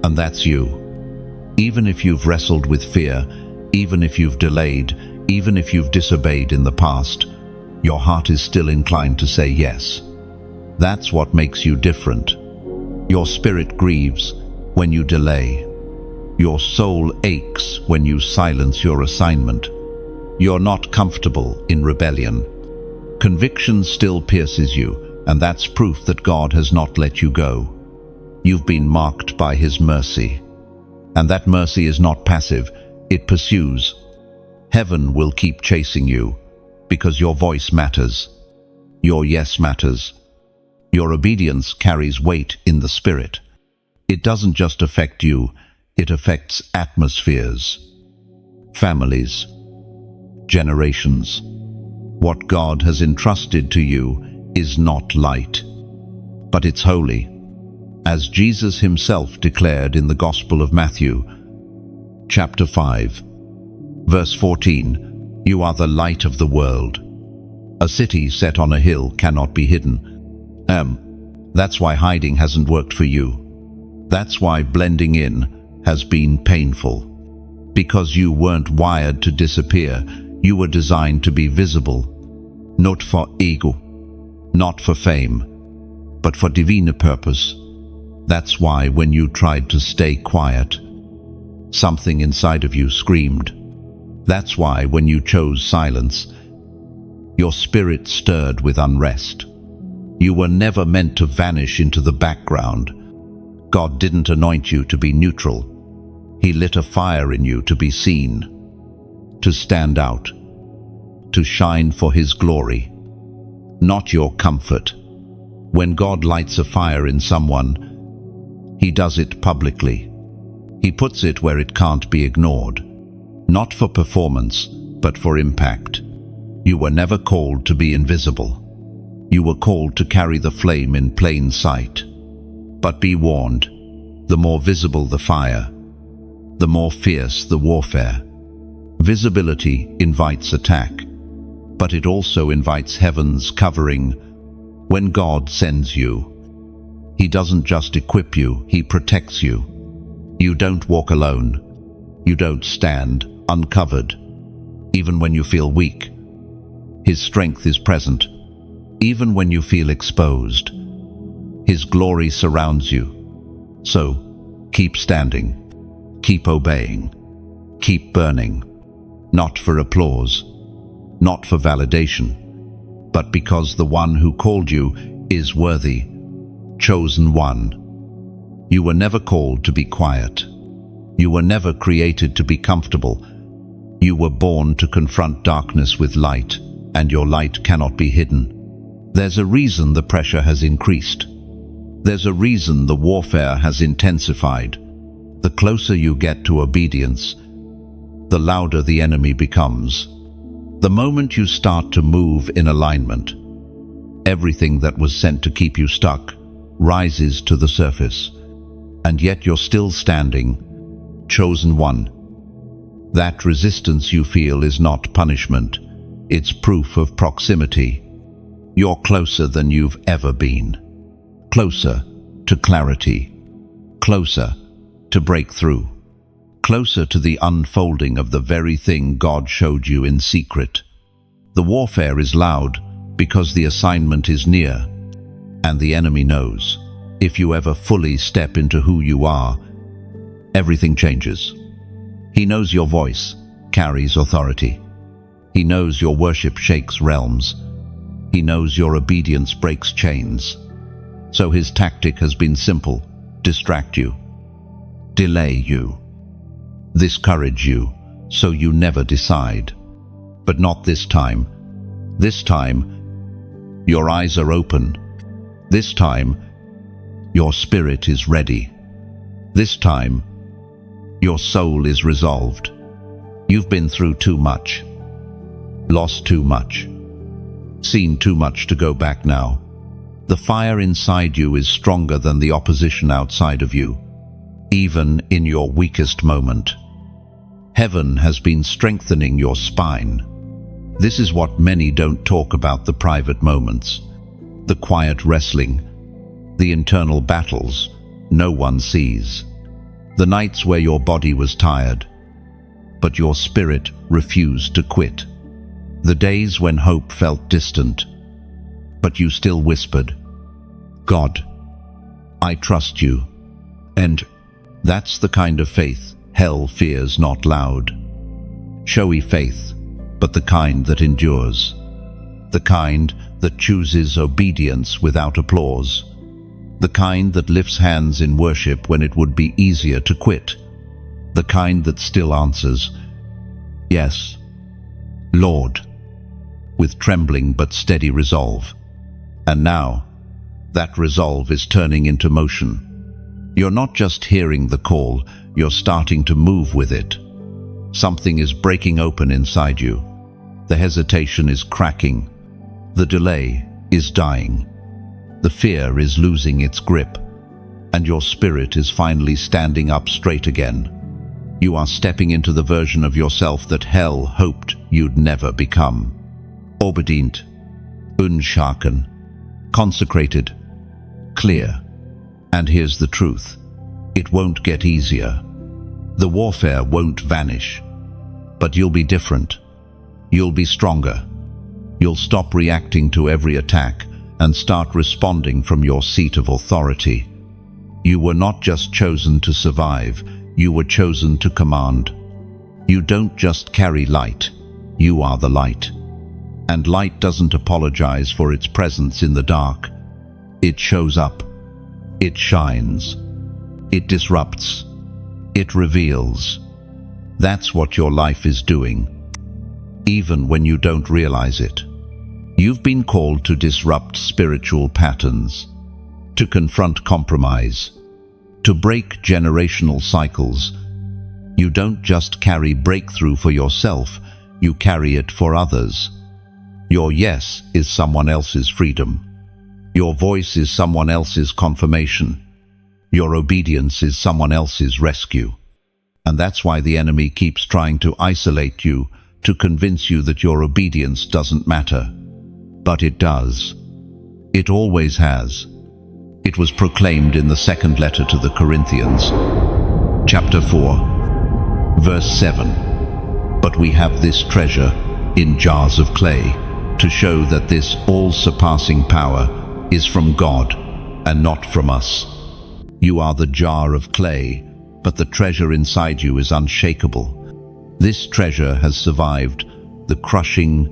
And that's you. Even if you've wrestled with fear, even if you've delayed, even if you've disobeyed in the past, your heart is still inclined to say yes. That's what makes you different. Your spirit grieves when you delay. Your soul aches when you silence your assignment. You're not comfortable in rebellion. Conviction still pierces you, and that's proof that God has not let you go. You've been marked by His mercy. And that mercy is not passive, it pursues. Heaven will keep chasing you, because your voice matters. Your yes matters. Your obedience carries weight in the spirit. It doesn't just affect you, it affects atmospheres, families, generations. What God has entrusted to you is not light, but it's holy. As Jesus Himself declared in the Gospel of Matthew, chapter 5, verse 14, "You are the light of the world. A city set on a hill cannot be hidden." That's why hiding hasn't worked for you. That's why blending in has been painful. Because you weren't wired to disappear, you were designed to be visible. Not for ego, not for fame, but for divine purpose. That's why when you tried to stay quiet, something inside of you screamed. That's why when you chose silence, your spirit stirred with unrest. You were never meant to vanish into the background. God didn't anoint you to be neutral. He lit a fire in you to be seen, to stand out, to shine for His glory, not your comfort. When God lights a fire in someone, He does it publicly. He puts it where it can't be ignored, not for performance, but for impact. You were never called to be invisible. You were called to carry the flame in plain sight. But be warned, the more visible the fire, the more fierce the warfare. Visibility invites attack, but it also invites heaven's covering. When God sends you, He doesn't just equip you, He protects you. You don't walk alone. You don't stand uncovered, even when you feel weak. His strength is present, even when you feel exposed. His glory surrounds you. So, keep standing, keep obeying, keep burning, not for applause, not for validation, but because the one who called you is worthy, chosen one. You were never called to be quiet. You were never created to be comfortable. You were born to confront darkness with light, and your light cannot be hidden. There's a reason the pressure has increased. There's a reason the warfare has intensified. The closer you get to obedience, the louder the enemy becomes. The moment you start to move in alignment, everything that was sent to keep you stuck rises to the surface. And yet you're still standing, chosen one. That resistance you feel is not punishment. It's proof of proximity. You're closer than you've ever been. Closer to clarity. Closer to breakthrough. Closer to the unfolding of the very thing God showed you in secret. The warfare is loud because the assignment is near, and the enemy knows. If you ever fully step into who you are, everything changes. He knows your voice carries authority. He knows your worship shakes realms. He knows your obedience breaks chains. So his tactic has been simple: distract you, delay you, discourage you, so you never decide. But not this time. This time, your eyes are open. This time, your spirit is ready. This time, your soul is resolved. You've been through too much, lost too much, seen too much to go back now. The fire inside you is stronger than the opposition outside of you, even in your weakest moment. Heaven has been strengthening your spine. This is what many don't talk about: the private moments, the quiet wrestling, the internal battles no one sees. The nights where your body was tired, but your spirit refused to quit. The days when hope felt distant, but you still whispered, "God, I trust you." And that's the kind of faith hell fears not loud. Showy faith, but the kind that endures. The kind that chooses obedience without applause. The kind that lifts hands in worship when it would be easier to quit. The kind that still answers, "Yes, Lord," with trembling but steady resolve. And now, that resolve is turning into motion. You're not just hearing the call, you're starting to move with it. Something is breaking open inside you. The hesitation is cracking. The delay is dying. The fear is losing its grip. And your spirit is finally standing up straight again. You are stepping into the version of yourself that hell hoped you'd never become. Obedient, unshaken, consecrated, clear. And here's the truth: it won't get easier. The warfare won't vanish. But you'll be different. You'll be stronger. You'll stop reacting to every attack and start responding from your seat of authority. You were not just chosen to survive, you were chosen to command. You don't just carry light, you are the light. And light doesn't apologize for its presence in the dark. It shows up. It shines. It disrupts. It reveals. That's what your life is doing, even when you don't realize it. You've been called to disrupt spiritual patterns, to confront compromise, to break generational cycles. You don't just carry breakthrough for yourself, you carry it for others. Your yes is someone else's freedom. Your voice is someone else's confirmation. Your obedience is someone else's rescue. And that's why the enemy keeps trying to isolate you, to convince you that your obedience doesn't matter. But it does. It always has. It was proclaimed in the second letter to the Corinthians, chapter 4, verse 7. But we have this treasure in jars of clay, to show that this all-surpassing power is from God and not from us. You are the jar of clay, but the treasure inside you is unshakable. This treasure has survived the crushing.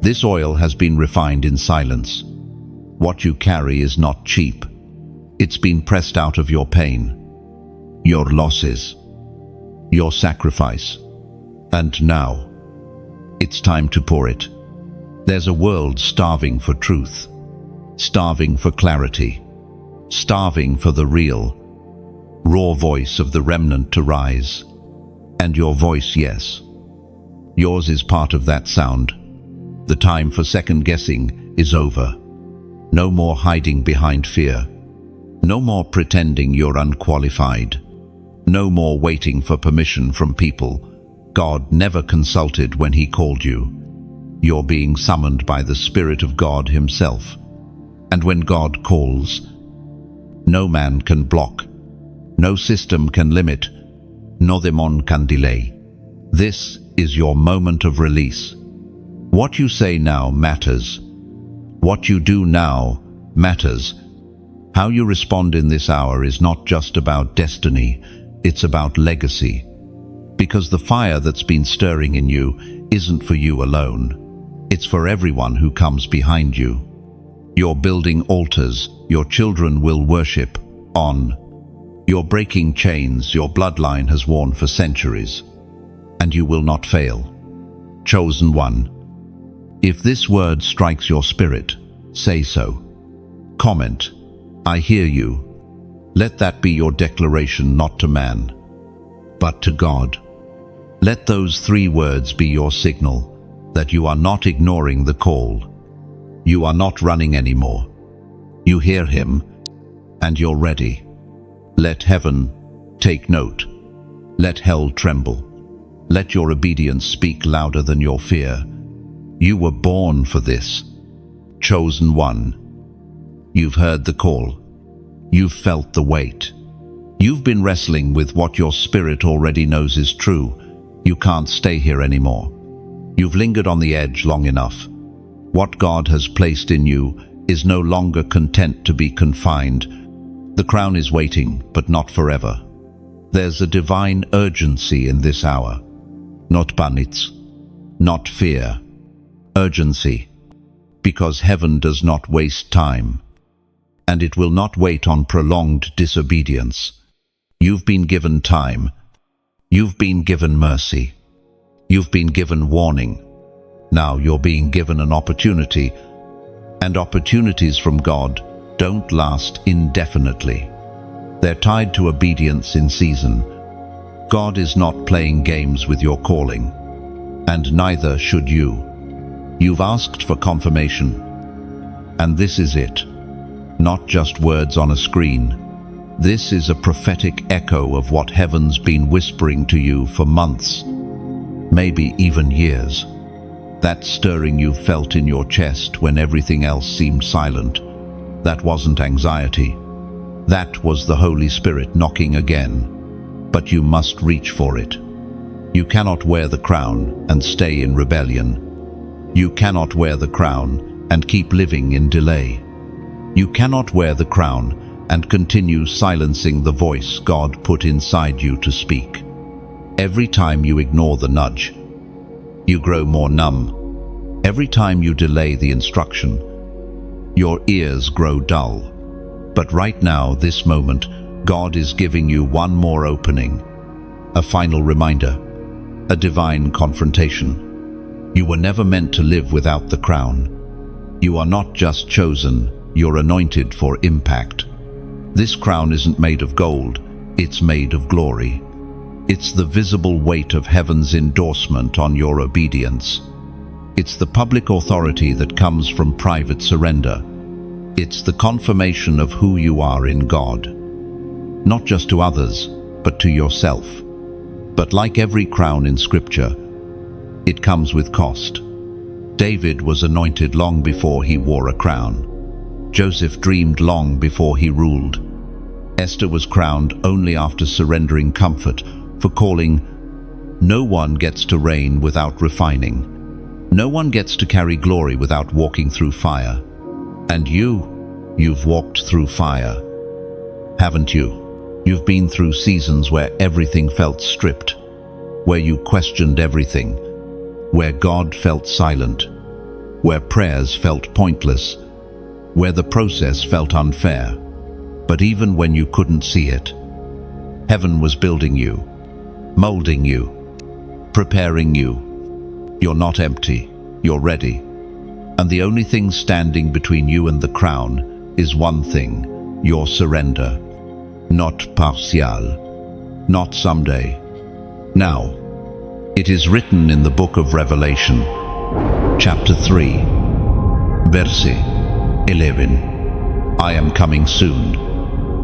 This oil has been refined in silence. What you carry is not cheap. It's been pressed out of your pain, your losses, your sacrifice. And now, it's time to pour it. There's a world starving for truth, starving for clarity, starving for the real, raw voice of the remnant to rise. And your voice, yes. Yours is part of that sound. The time for second-guessing is over. No more hiding behind fear. No more pretending you're unqualified. No more waiting for permission from people God never consulted when He called you. You're being summoned by the Spirit of God Himself. And when God calls, no man can block, no system can limit, no demon can delay. This is your moment of release. What you say now matters. What you do now matters. How you respond in this hour is not just about destiny, it's about legacy. Because the fire that's been stirring in you isn't for you alone. It's for everyone who comes behind you. You're building altars your children will worship on. You're breaking chains your bloodline has worn for centuries. And you will not fail. Chosen one. If this word strikes your spirit, say so. Comment, I hear you. Let that be your declaration, not to man, but to God. Let those 3 words be your signal that you are not ignoring the call. You are not running anymore. You hear Him, and you're ready. Let heaven take note. Let hell tremble. Let your obedience speak louder than your fear. You were born for this. Chosen one. You've heard the call. You've felt the weight. You've been wrestling with what your spirit already knows is true. You can't stay here anymore. You've lingered on the edge long enough. What God has placed in you is no longer content to be confined. The crown is waiting, but not forever. There's a divine urgency in this hour. Not banitz, not fear. Urgency. Because heaven does not waste time. And it will not wait on prolonged disobedience. You've been given time. You've been given mercy. You've been given warning. Now you're being given an opportunity. And opportunities from God don't last indefinitely. They're tied to obedience in season. God is not playing games with your calling. And neither should you. You've asked for confirmation. And this is it. Not just words on a screen. This is a prophetic echo of what heaven's been whispering to you for months, maybe even years. That stirring you felt in your chest when everything else seemed silent, that wasn't anxiety. That was the Holy Spirit knocking again. But you must reach for it. You cannot wear the crown and stay in rebellion. You cannot wear the crown and keep living in delay. You cannot wear the crown and continue silencing the voice God put inside you to speak. Every time you ignore the nudge, you grow more numb. Every time you delay the instruction, your ears grow dull. But right now, this moment, God is giving you one more opening, a final reminder, a divine confrontation. You were never meant to live without the crown. You are not just chosen, you're anointed for impact. This crown isn't made of gold, it's made of glory. It's the visible weight of heaven's endorsement on your obedience. It's the public authority that comes from private surrender. It's the confirmation of who you are in God. Not just to others, but to yourself. But like every crown in Scripture, it comes with cost. David was anointed long before he wore a crown. Joseph dreamed long before he ruled. Esther was crowned only after surrendering comfort for calling. No one gets to reign without refining. No one gets to carry glory without walking through fire. And you've walked through fire, haven't you? You've been through seasons where everything felt stripped, where you questioned everything, where God felt silent, where prayers felt pointless, where the process felt unfair. But even when you couldn't see it, heaven was building you, molding you, preparing you. You're not empty, you're ready. And the only thing standing between you and the crown is one thing: your surrender. Not partial, not someday. Now, it is written in the book of Revelation, chapter 3, verse 11. I am coming soon.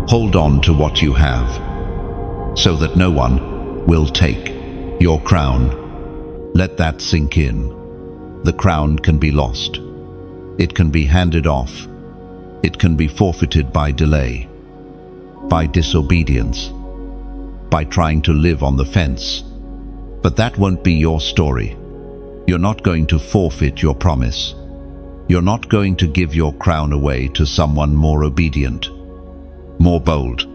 Hold on to what you have, so that no one will take your crown. Let that sink in. The crown can be lost. It can be handed off. It can be forfeited by delay, by disobedience, by trying to live on the fence. But that won't be your story. You're not going to forfeit your promise. You're not going to give your crown away to someone more obedient, more bold,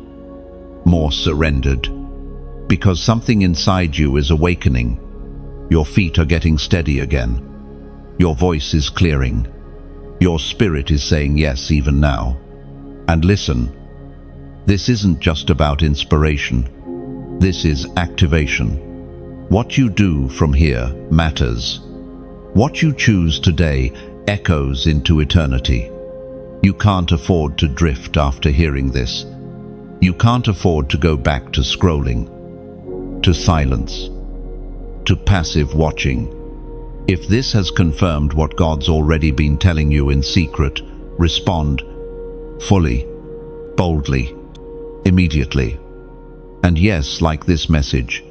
more surrendered. Because something inside you is awakening. Your feet are getting steady again. Your voice is clearing. Your spirit is saying yes even now. And listen, this isn't just about inspiration. This is activation. What you do from here matters. What you choose today echoes into eternity. You can't afford to drift after hearing this. You can't afford to go back to scrolling, to silence, to passive watching. If this has confirmed what God's already been telling you in secret, respond fully, boldly, immediately. And yes, like this message,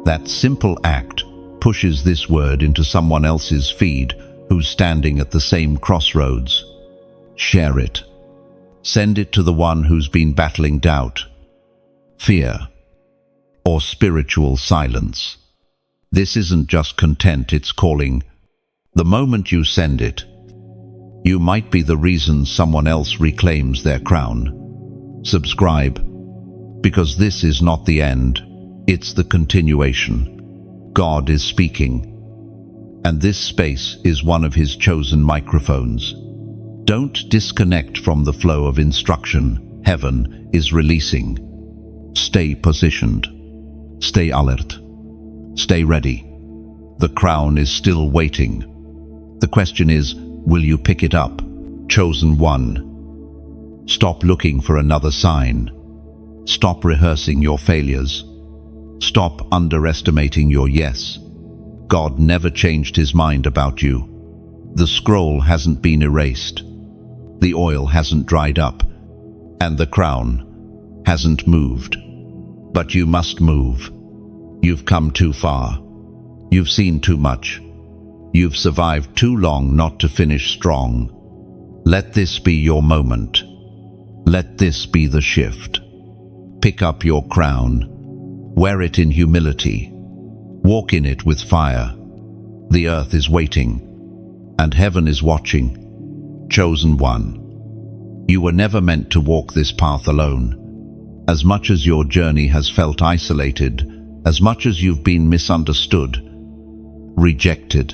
that simple act pushes this word into someone else's feed who's standing at the same crossroads. Share it. Send it to the one who's been battling doubt, fear, or spiritual silence. This isn't just content, it's calling. The moment you send it, you might be the reason someone else reclaims their crown. Subscribe, because this is not the end, it's the continuation. God is speaking, and this space is one of His chosen microphones. Don't disconnect from the flow of instruction heaven is releasing. Stay positioned. Stay alert. Stay ready. The crown is still waiting. The question is, will you pick it up? Chosen one. Stop looking for another sign. Stop rehearsing your failures. Stop underestimating your yes. God never changed His mind about you. The scroll hasn't been erased. The oil hasn't dried up. And the crown hasn't moved. But you must move. You've come too far. You've seen too much. You've survived too long not to finish strong. Let this be your moment. Let this be the shift. Pick up your crown. Wear it in humility. Walk in it with fire. The earth is waiting, and heaven is watching. Chosen one. You were never meant to walk this path alone. As much as your journey has felt isolated, as much as you've been misunderstood, rejected,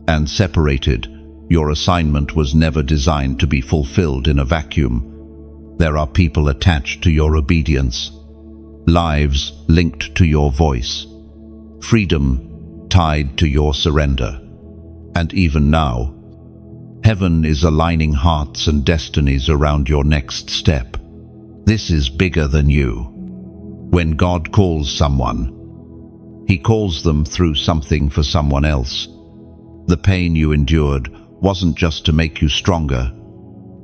and separated, your assignment was never designed to be fulfilled in a vacuum. There are people attached to your obedience, lives linked to your voice, freedom tied to your surrender. And even now, heaven is aligning hearts and destinies around your next step. This is bigger than you. When God calls someone, He calls them through something for someone else. The pain you endured wasn't just to make you stronger.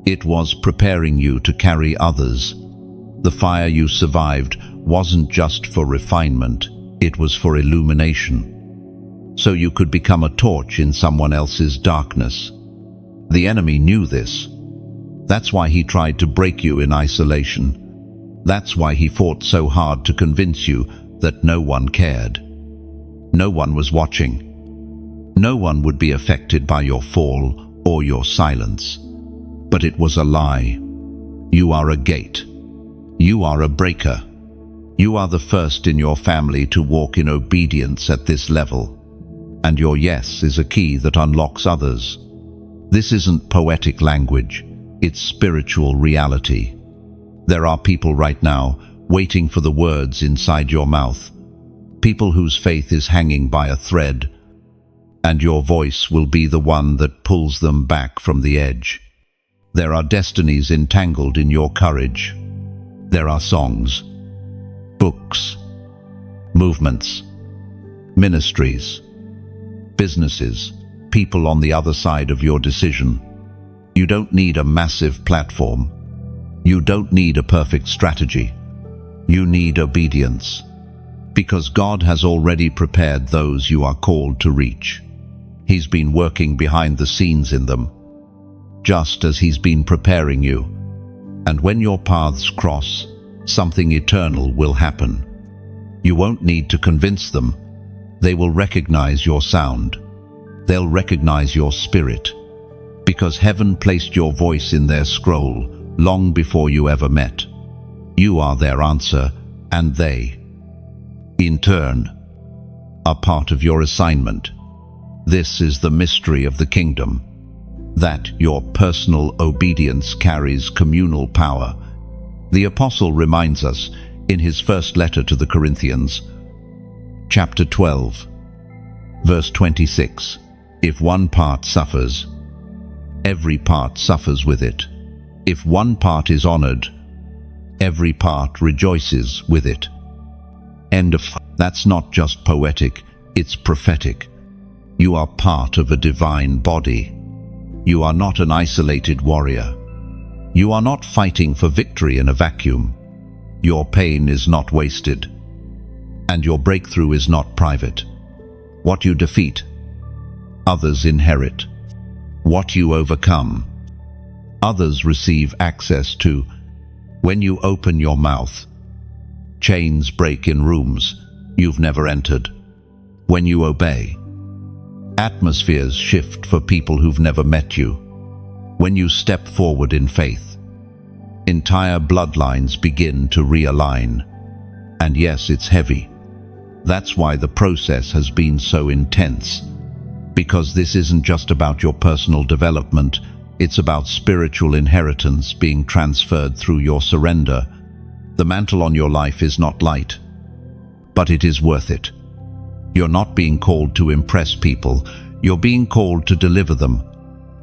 It was preparing you to carry others. The fire you survived wasn't just for refinement, it was for illumination. So you could become a torch in someone else's darkness. The enemy knew this. That's why he tried to break you in isolation. That's why he fought so hard to convince you that no one cared. No one was watching. No one would be affected by your fall or your silence. But it was a lie. You are a gate. You are a breaker. You are the first in your family to walk in obedience at this level. And your yes is a key that unlocks others. This isn't poetic language. It's spiritual reality. There are people right now waiting for the words inside your mouth. People whose faith is hanging by a thread. And your voice will be the one that pulls them back from the edge. There are destinies entangled in your courage. There are songs, books, movements, ministries, businesses, people on the other side of your decision. You don't need a massive platform. You don't need a perfect strategy. You need obedience, because God has already prepared those you are called to reach. He's been working behind the scenes in them, just as He's been preparing you. And when your paths cross, something eternal will happen. You won't need to convince them. They will recognize your sound. They'll recognize your spirit, because heaven placed your voice in their scroll long before you ever met. You are their answer, and they, in turn, are part of your assignment. This is the mystery of the kingdom, that your personal obedience carries communal power. The apostle reminds us in his first letter to the Corinthians, chapter 12, verse 26, if one part suffers, every part suffers with it. If one part is honored, every part rejoices with it. End of. That's not just poetic, it's prophetic. You are part of a divine body. You are not an isolated warrior. You are not fighting for victory in a vacuum. Your pain is not wasted, and your breakthrough is not private. What you defeat, others inherit. What you overcome, others receive access to. When you open your mouth, chains break in rooms you've never entered. When you obey, atmospheres shift for people who've never met you. When you step forward in faith, entire bloodlines begin to realign. And yes, it's heavy. That's why the process has been so intense. Because this isn't just about your personal development, it's about spiritual inheritance being transferred through your surrender. The mantle on your life is not light, but it is worth it. You're not being called to impress people, you're being called to deliver them.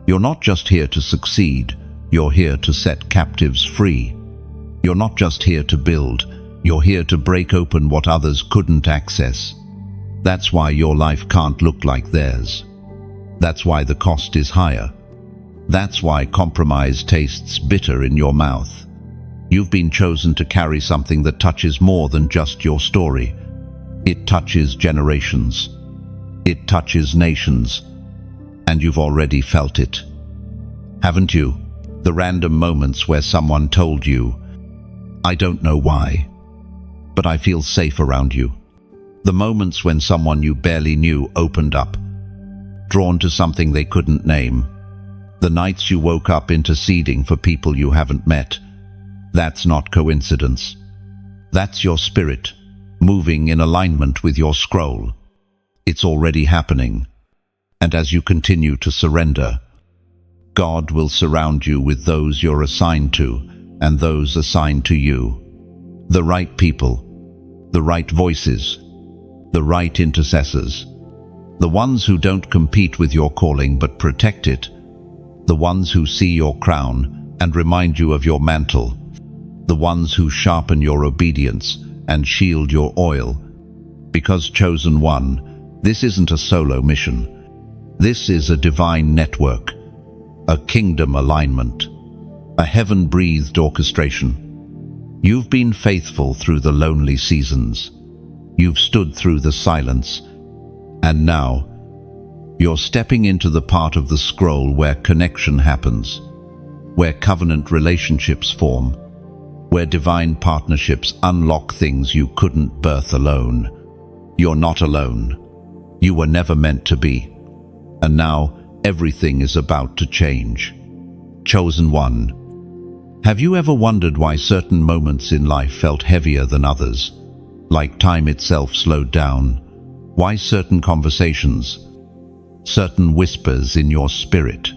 You're not just here to succeed, you're here to set captives free. You're not just here to build, you're here to break open what others couldn't access. That's why your life can't look like theirs. That's why the cost is higher. That's why compromise tastes bitter in your mouth. You've been chosen to carry something that touches more than just your story. It touches generations. It touches nations. And you've already felt it. Haven't you? The random moments where someone told you, I don't know why, but I feel safe around you. The moments when someone you barely knew opened up, drawn to something they couldn't name. The nights you woke up interceding for people you haven't met. That's not coincidence. That's your spirit, moving in alignment with your scroll. It's already happening. And as you continue to surrender, God will surround you with those you're assigned to and those assigned to you. The right people, the right voices, the right intercessors. The ones who don't compete with your calling but protect it. The ones who see your crown and remind you of your mantle. The ones who sharpen your obedience and shield your oil. Because chosen one, this isn't a solo mission. This is a divine network, a kingdom alignment, a heaven-breathed orchestration. You've been faithful through the lonely seasons. You've stood through the silence. And now, you're stepping into the part of the scroll where connection happens, where covenant relationships form, where divine partnerships unlock things you couldn't birth alone. You're not alone. You were never meant to be. And now, everything is about to change. Chosen one. Have you ever wondered why certain moments in life felt heavier than others? Like time itself slowed down? Why certain conversations, certain whispers in your spirit,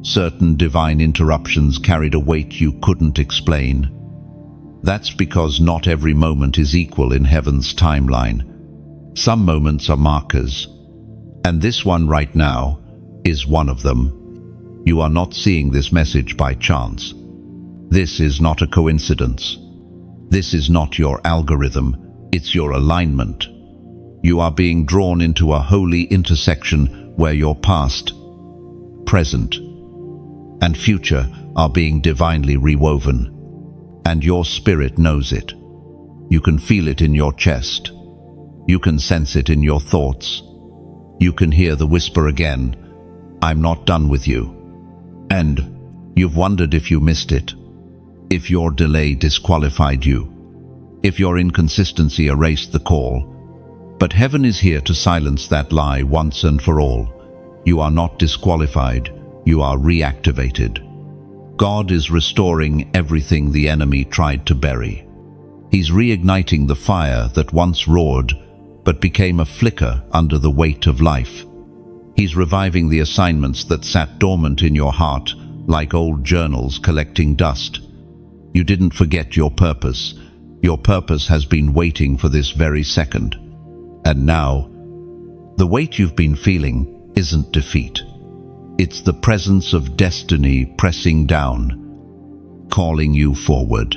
certain divine interruptions carried a weight you couldn't explain? That's because not every moment is equal in heaven's timeline. Some moments are markers, and this one right now is one of them. You are not seeing this message by chance. This is not a coincidence. This is not your algorithm, it's your alignment. You are being drawn into a holy intersection where your past, present, and future are being divinely rewoven. And your spirit knows it. You can feel it in your chest. You can sense it in your thoughts. You can hear the whisper again, "I'm not done with you." And you've wondered if you missed it, if your delay disqualified you, if your inconsistency erased the call. But heaven is here to silence that lie once and for all. You are not disqualified, you are reactivated. God is restoring everything the enemy tried to bury. He's reigniting the fire that once roared but became a flicker under the weight of life. He's reviving the assignments that sat dormant in your heart like old journals collecting dust. You didn't forget your purpose. Your purpose has been waiting for this very second. And now, the weight you've been feeling isn't defeat. It's the presence of destiny pressing down, calling you forward.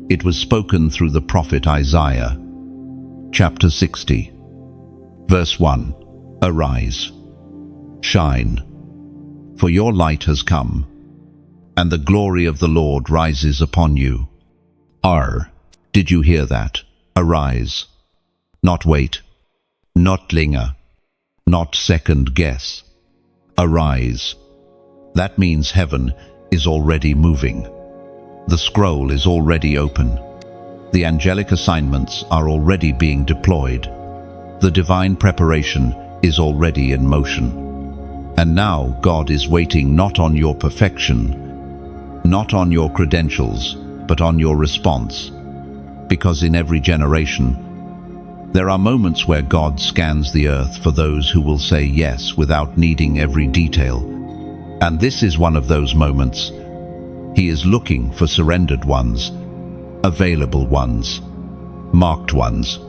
It was spoken through the prophet Isaiah. Chapter 60, verse 1. Arise, shine, for your light has come, and the glory of the Lord rises upon you. Did you hear that? Arise. Not wait, not linger, not second guess. Arise. That means heaven is already moving. The scroll is already open. The angelic assignments are already being deployed. The divine preparation is already in motion. And now God is waiting not on your perfection, not on your credentials, but on your response. Because in every generation, there are moments where God scans the earth for those who will say yes without needing every detail. And this is one of those moments. He is looking for surrendered ones, available ones, marked ones,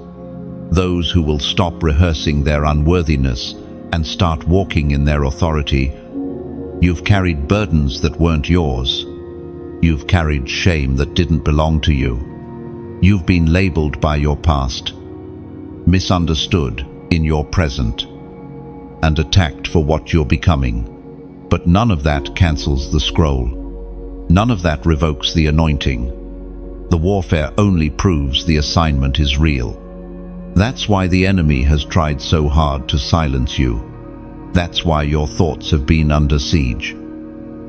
those who will stop rehearsing their unworthiness and start walking in their authority. You've carried burdens that weren't yours. You've carried shame that didn't belong to you. You've been labeled by your past, misunderstood in your present, and attacked for what you're becoming. But none of that cancels the scroll. None of that revokes the anointing. The warfare only proves the assignment is real. That's why the enemy has tried so hard to silence you. That's why your thoughts have been under siege.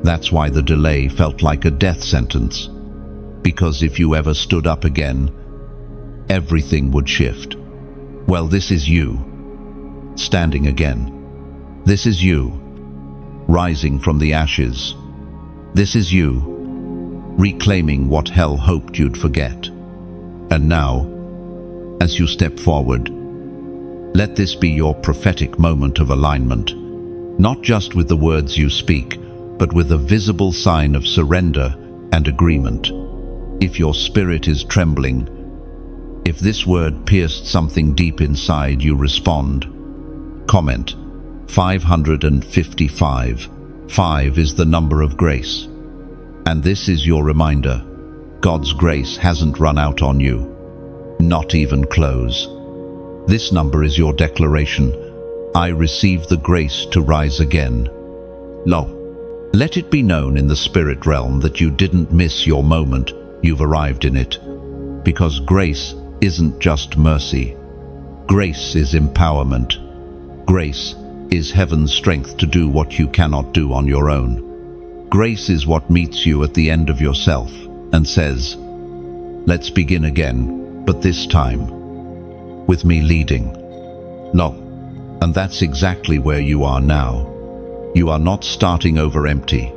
That's why the delay felt like a death sentence. Because if you ever stood up again, everything would shift. Well, this is you, standing again. This is you, rising from the ashes. This is you, reclaiming what hell hoped you'd forget. And now, as you step forward, let this be your prophetic moment of alignment, not just with the words you speak, but with a visible sign of surrender and agreement. If your spirit is trembling, if this word pierced something deep inside you, respond. Comment 555. 5 is the number of grace. And this is your reminder. God's grace hasn't run out on you. Not even close. This number is your declaration. I receive the grace to rise again. Let it be known in the spirit realm that you didn't miss your moment. You've arrived in it. Because grace isn't just mercy. Grace is empowerment. Grace is heaven's strength to do what you cannot do on your own. Grace is what meets you at the end of yourself and says, let's begin again, but this time, with me leading. And that's exactly where you are now. You are not starting over empty.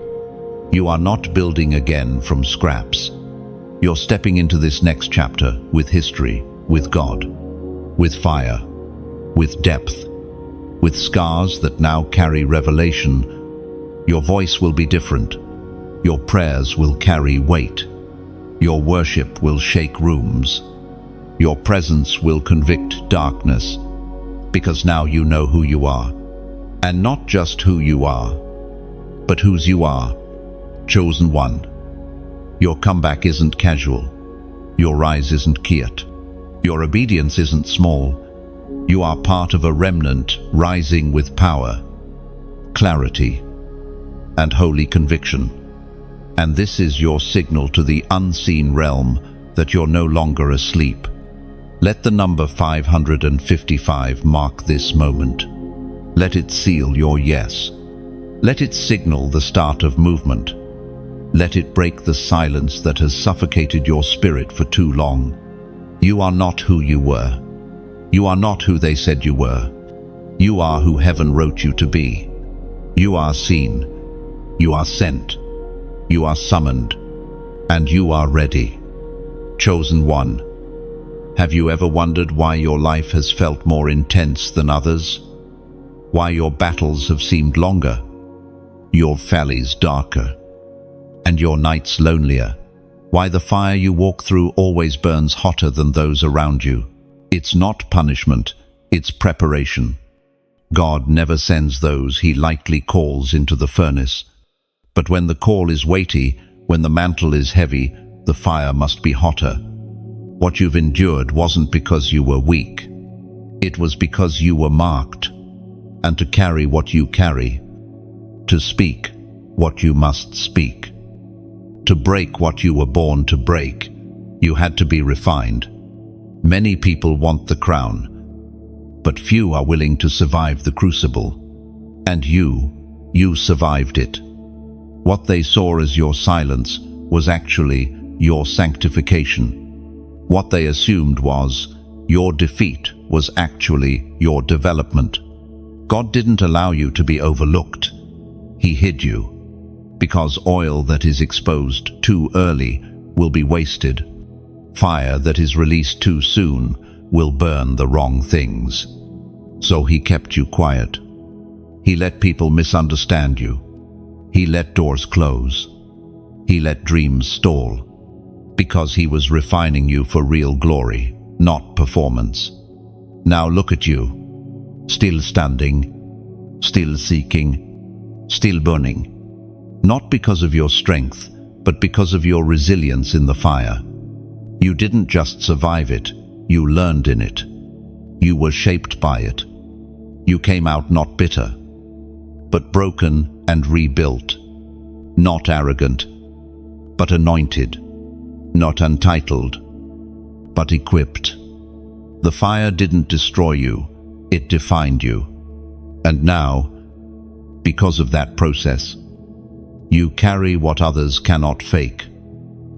You are not building again from scraps. You're stepping into this next chapter with history, with God, with fire, with depth, with scars that now carry revelation. Your voice will be different. Your prayers will carry weight. Your worship will shake rooms. Your presence will convict darkness. Because now you know who you are. And not just who you are, but whose you are. Chosen one. Your comeback isn't casual. Your rise isn't quiet. Your obedience isn't small. You are part of a remnant rising with power, clarity, and holy conviction. And this is your signal to the unseen realm that you're no longer asleep. Let the number 555 mark this moment. Let it seal your yes. Let it signal the start of movement. Let it break the silence that has suffocated your spirit for too long. You are not who you were. You are not who they said you were. You are who heaven wrote you to be. You are seen. You are sent. You are summoned. And you are ready. Chosen one. Have you ever wondered why your life has felt more intense than others? Why your battles have seemed longer, your valleys darker, and your nights lonelier? Why the fire you walk through always burns hotter than those around you? It's not punishment, it's preparation. God never sends those he lightly calls into the furnace. But when the call is weighty, when the mantle is heavy, the fire must be hotter. What you've endured wasn't because you were weak. It was because you were marked. And to carry what you carry, to speak what you must speak, to break what you were born to break, you had to be refined. Many people want the crown, but few are willing to survive the crucible. And you survived it. What they saw as your silence was actually your sanctification. What they assumed was your defeat was actually your development. God didn't allow you to be overlooked. He hid you, because oil that is exposed too early will be wasted. Fire that is released too soon will burn the wrong things. So he kept you quiet. He let people misunderstand you. He let doors close. He let dreams stall, because he was refining you for real glory, not performance. Now look at you. Still standing, still seeking, still burning. Not because of your strength, but because of your resilience in the fire. You didn't just survive it, you learned in it. You were shaped by it. You came out not bitter, but broken and rebuilt. Not arrogant, but anointed. Not untitled, but equipped. The fire didn't destroy you. It defined you. And now, because of that process, you carry what others cannot fake.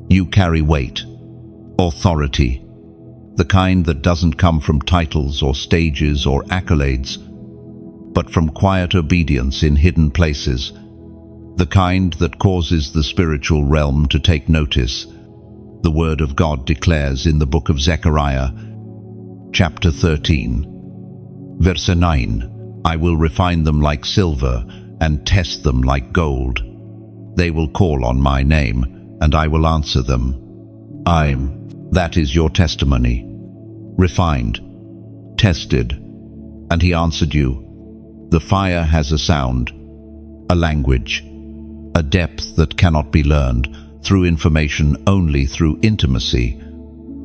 You carry weight, authority, the kind that doesn't come from titles or stages or accolades, but from quiet obedience in hidden places, the kind that causes the spiritual realm to take notice. The Word of God declares in the book of Zechariah, chapter 13, verse 9, I will refine them like silver and test them like gold. They will call on my name, and I will answer them. That is your testimony. Refined, tested, and he answered you. The fire has a sound, a language, a depth that cannot be learned through information, only through intimacy,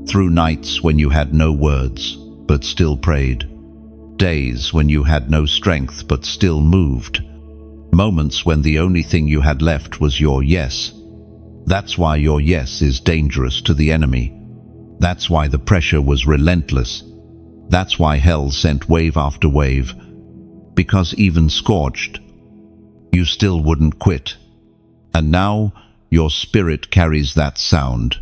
through nights when you had no words but still prayed, days when you had no strength but still moved, moments when the only thing you had left was your yes. That's why your yes is dangerous to the enemy. That's why the pressure was relentless. That's why hell sent wave after wave. Because even scorched, you still wouldn't quit. And now your spirit carries that sound.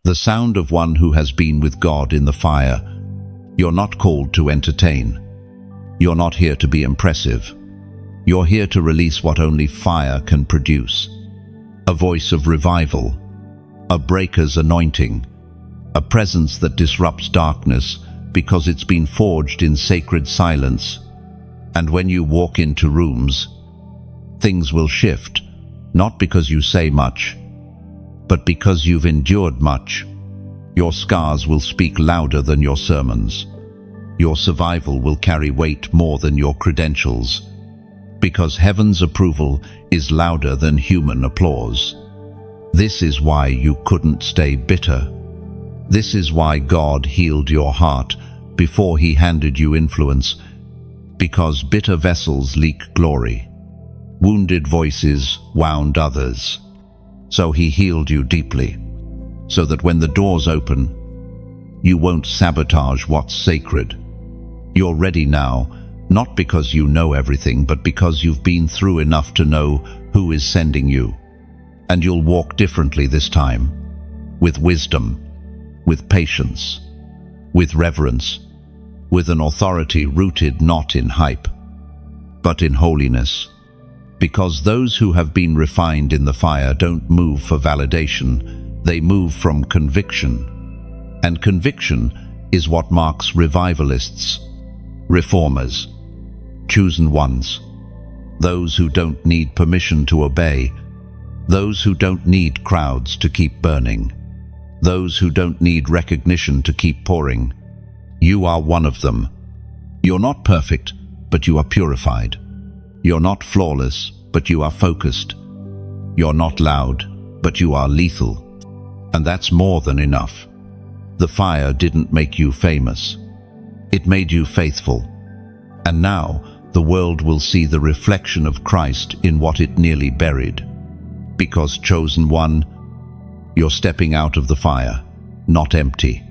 The sound of one who has been with God in the fire. You're not called to entertain. You're not here to be impressive. You're here to release what only fire can produce. A voice of revival, a breaker's anointing, a presence that disrupts darkness because it's been forged in sacred silence. And when you walk into rooms, things will shift, not because you say much, but because you've endured much. Your scars will speak louder than your sermons. Your survival will carry weight more than your credentials. because heaven's approval is louder than human applause. This is why you couldn't stay bitter. This is why God healed your heart before he handed you influence, because bitter vessels leak glory. Wounded voices wound others. So he healed you deeply, so that when the doors open, you won't sabotage what's sacred. You're ready now, not because you know everything, but because you've been through enough to know who is sending you. And you'll walk differently this time, with wisdom, with patience, with reverence, with an authority rooted not in hype, but in holiness. Because those who have been refined in the fire don't move for validation, they move from conviction. And conviction is what marks revivalists, reformers, chosen ones, those who don't need permission to obey, those who don't need crowds to keep burning, those who don't need recognition to keep pouring. You are one of them. You're not perfect, but you are purified. You're not flawless, but you are focused. You're not loud, but you are lethal. And that's more than enough. The fire didn't make you famous. It made you faithful. And now the world will see the reflection of Christ in what it nearly buried. Because, chosen one, you're stepping out of the fire, not empty,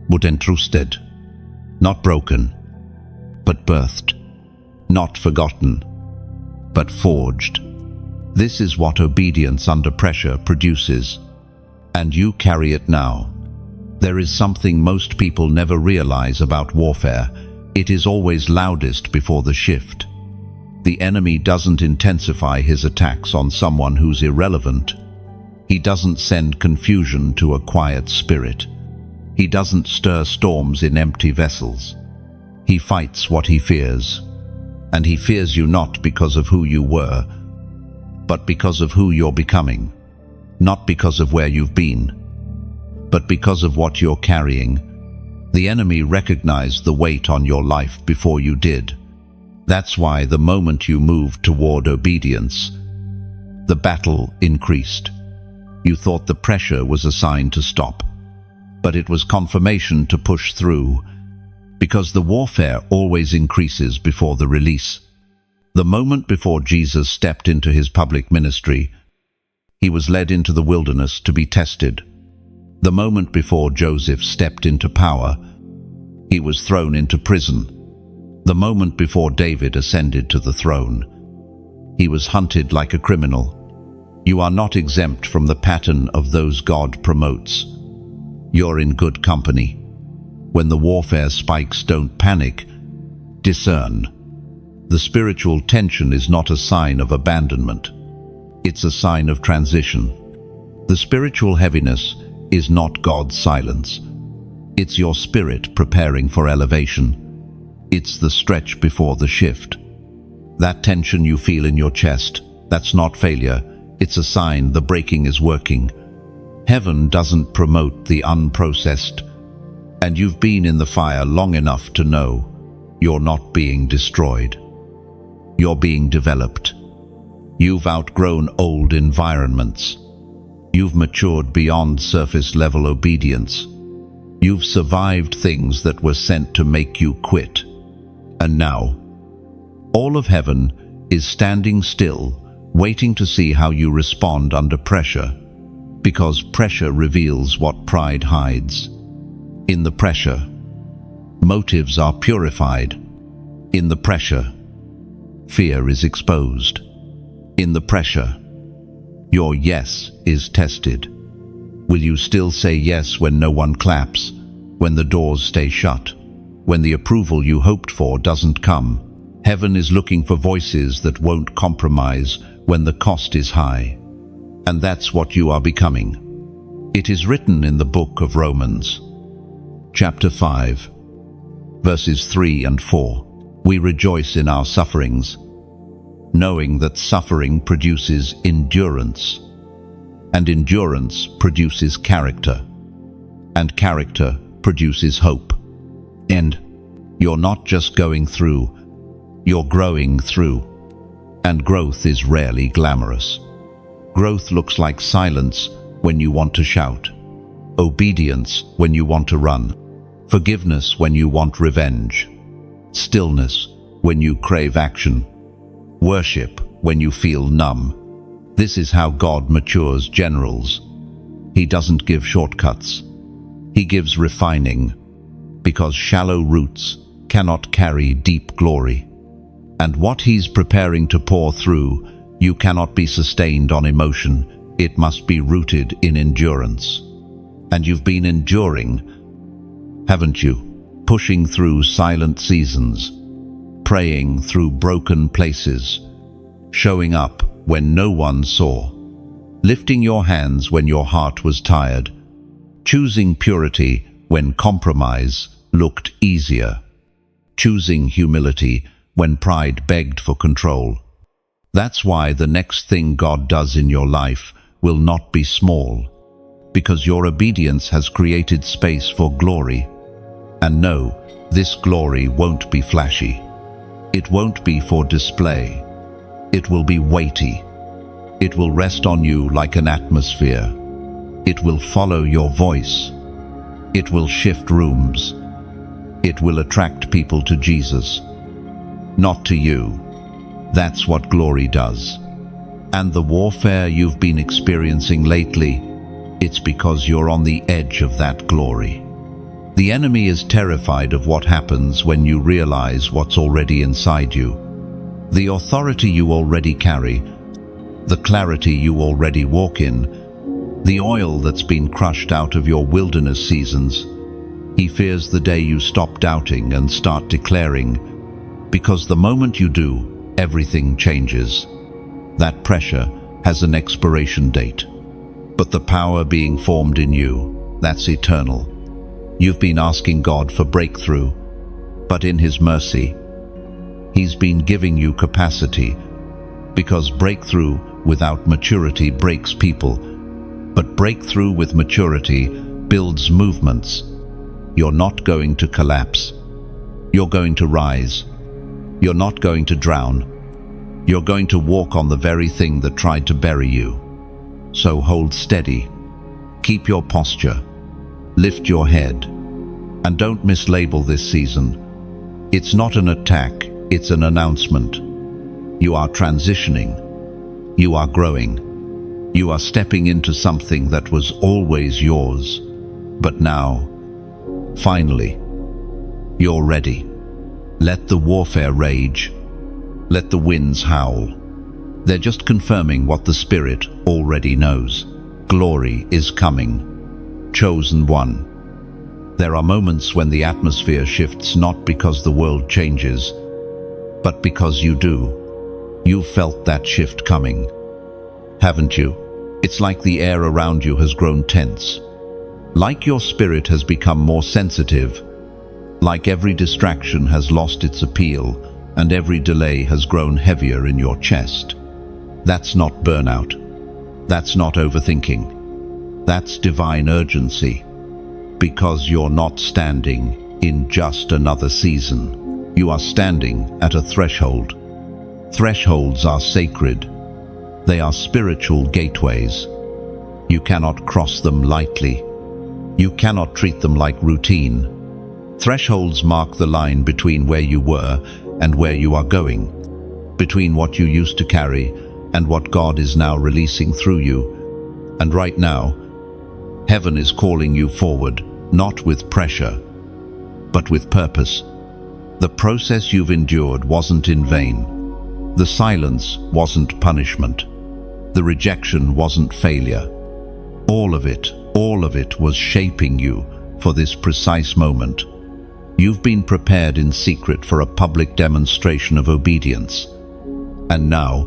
but entrusted, not broken, but birthed, not forgotten, but forged. This is what obedience under pressure produces, and you carry it now. There is something most people never realize about warfare. It is always loudest before the shift. The enemy doesn't intensify his attacks on someone who's irrelevant. He doesn't send confusion to a quiet spirit. He doesn't stir storms in empty vessels. He fights what he fears. And he fears you not because of who you were, but because of who you're becoming. Not because of where you've been, but because of what you're carrying. The enemy recognized the weight on your life before you did. That's why the moment you moved toward obedience, the battle increased. You thought the pressure was a sign to stop, but it was confirmation to push through, because the warfare always increases before the release. The moment before Jesus stepped into his public ministry, he was led into the wilderness to be tested. The moment before Joseph stepped into power, he was thrown into prison. The moment before David ascended to the throne, he was hunted like a criminal. You are not exempt from the pattern of those God promotes. You're in good company. When the warfare spikes, don't panic. Discern. The spiritual tension is not a sign of abandonment. It's a sign of transition. The spiritual heaviness is not God's silence. It's your spirit preparing for elevation. It's the stretch before the shift. That tension you feel in your chest, that's not failure. It's a sign the breaking is working. Heaven doesn't promote the unprocessed. And you've been in the fire long enough to know you're not being destroyed. You're being developed. You've outgrown old environments. You've matured beyond surface-level obedience. You've survived things that were sent to make you quit. And now, all of heaven is standing still, waiting to see how you respond under pressure, because pressure reveals what pride hides. In the pressure, motives are purified. In the pressure, fear is exposed. In the pressure, your yes is tested. Will you still say yes when no one claps, when the doors stay shut, when the approval you hoped for doesn't come? Heaven is looking for voices that won't compromise when the cost is high. And that's what you are becoming. It is written in the book of Romans, chapter 5, verses 3 and 4. We rejoice in our sufferings, knowing that suffering produces endurance, and endurance produces character, and character produces hope. And you're not just going through, you're growing through. And growth is rarely glamorous. Growth looks like silence when you want to shout, obedience when you want to run, forgiveness when you want revenge, stillness when you crave action, worship when you feel numb. This is how God matures generals. He doesn't give shortcuts. He gives refining, because shallow roots cannot carry deep glory. And what He's preparing to pour through, you cannot be sustained on emotion. It must be rooted in endurance. And you've been enduring, haven't you? Pushing through silent seasons, praying through broken places, showing up when no one saw, lifting your hands when your heart was tired, choosing purity when compromise looked easier, choosing humility when pride begged for control. That's why the next thing God does in your life will not be small, because your obedience has created space for glory. And no, this glory won't be flashy. It won't be for display. It will be weighty. It will rest on you like an atmosphere. It will follow your voice. It will shift rooms. It will attract people to Jesus, not to you. That's what glory does. And the warfare you've been experiencing lately, it's because you're on the edge of that glory. The enemy is terrified of what happens when you realize what's already inside you. The authority you already carry, the clarity you already walk in, the oil that's been crushed out of your wilderness seasons. He fears the day you stop doubting and start declaring, because the moment you do, everything changes. That pressure has an expiration date. But the power being formed in you, that's eternal. You've been asking God for breakthrough, but in His mercy, He's been giving you capacity, because breakthrough without maturity breaks people, but breakthrough with maturity builds movements. You're not going to collapse. You're going to rise. You're not going to drown. You're going to walk on the very thing that tried to bury you. So hold steady. Keep your posture. Lift your head. And don't mislabel this season. It's not an attack, it's an announcement. You are transitioning. You are growing. You are stepping into something that was always yours. But now, finally, you're ready. Let the warfare rage. Let the winds howl. They're just confirming what the Spirit already knows. Glory is coming. Chosen one. There are moments when the atmosphere shifts not because the world changes, but because you do. You've felt that shift coming, haven't you? It's like the air around you has grown tense. Like your spirit has become more sensitive. Like every distraction has lost its appeal, and every delay has grown heavier in your chest. That's not burnout. That's not overthinking. That's divine urgency. Because you're not standing in just another season. You are standing at a threshold. Thresholds are sacred. They are spiritual gateways. You cannot cross them lightly. You cannot treat them like routine. Thresholds mark the line between where you were and where you are going, between what you used to carry and what God is now releasing through you. And right now, heaven is calling you forward, not with pressure, but with purpose. The process you've endured wasn't in vain. The silence wasn't punishment. The rejection wasn't failure. All of it was shaping you for this precise moment. You've been prepared in secret for a public demonstration of obedience. And now,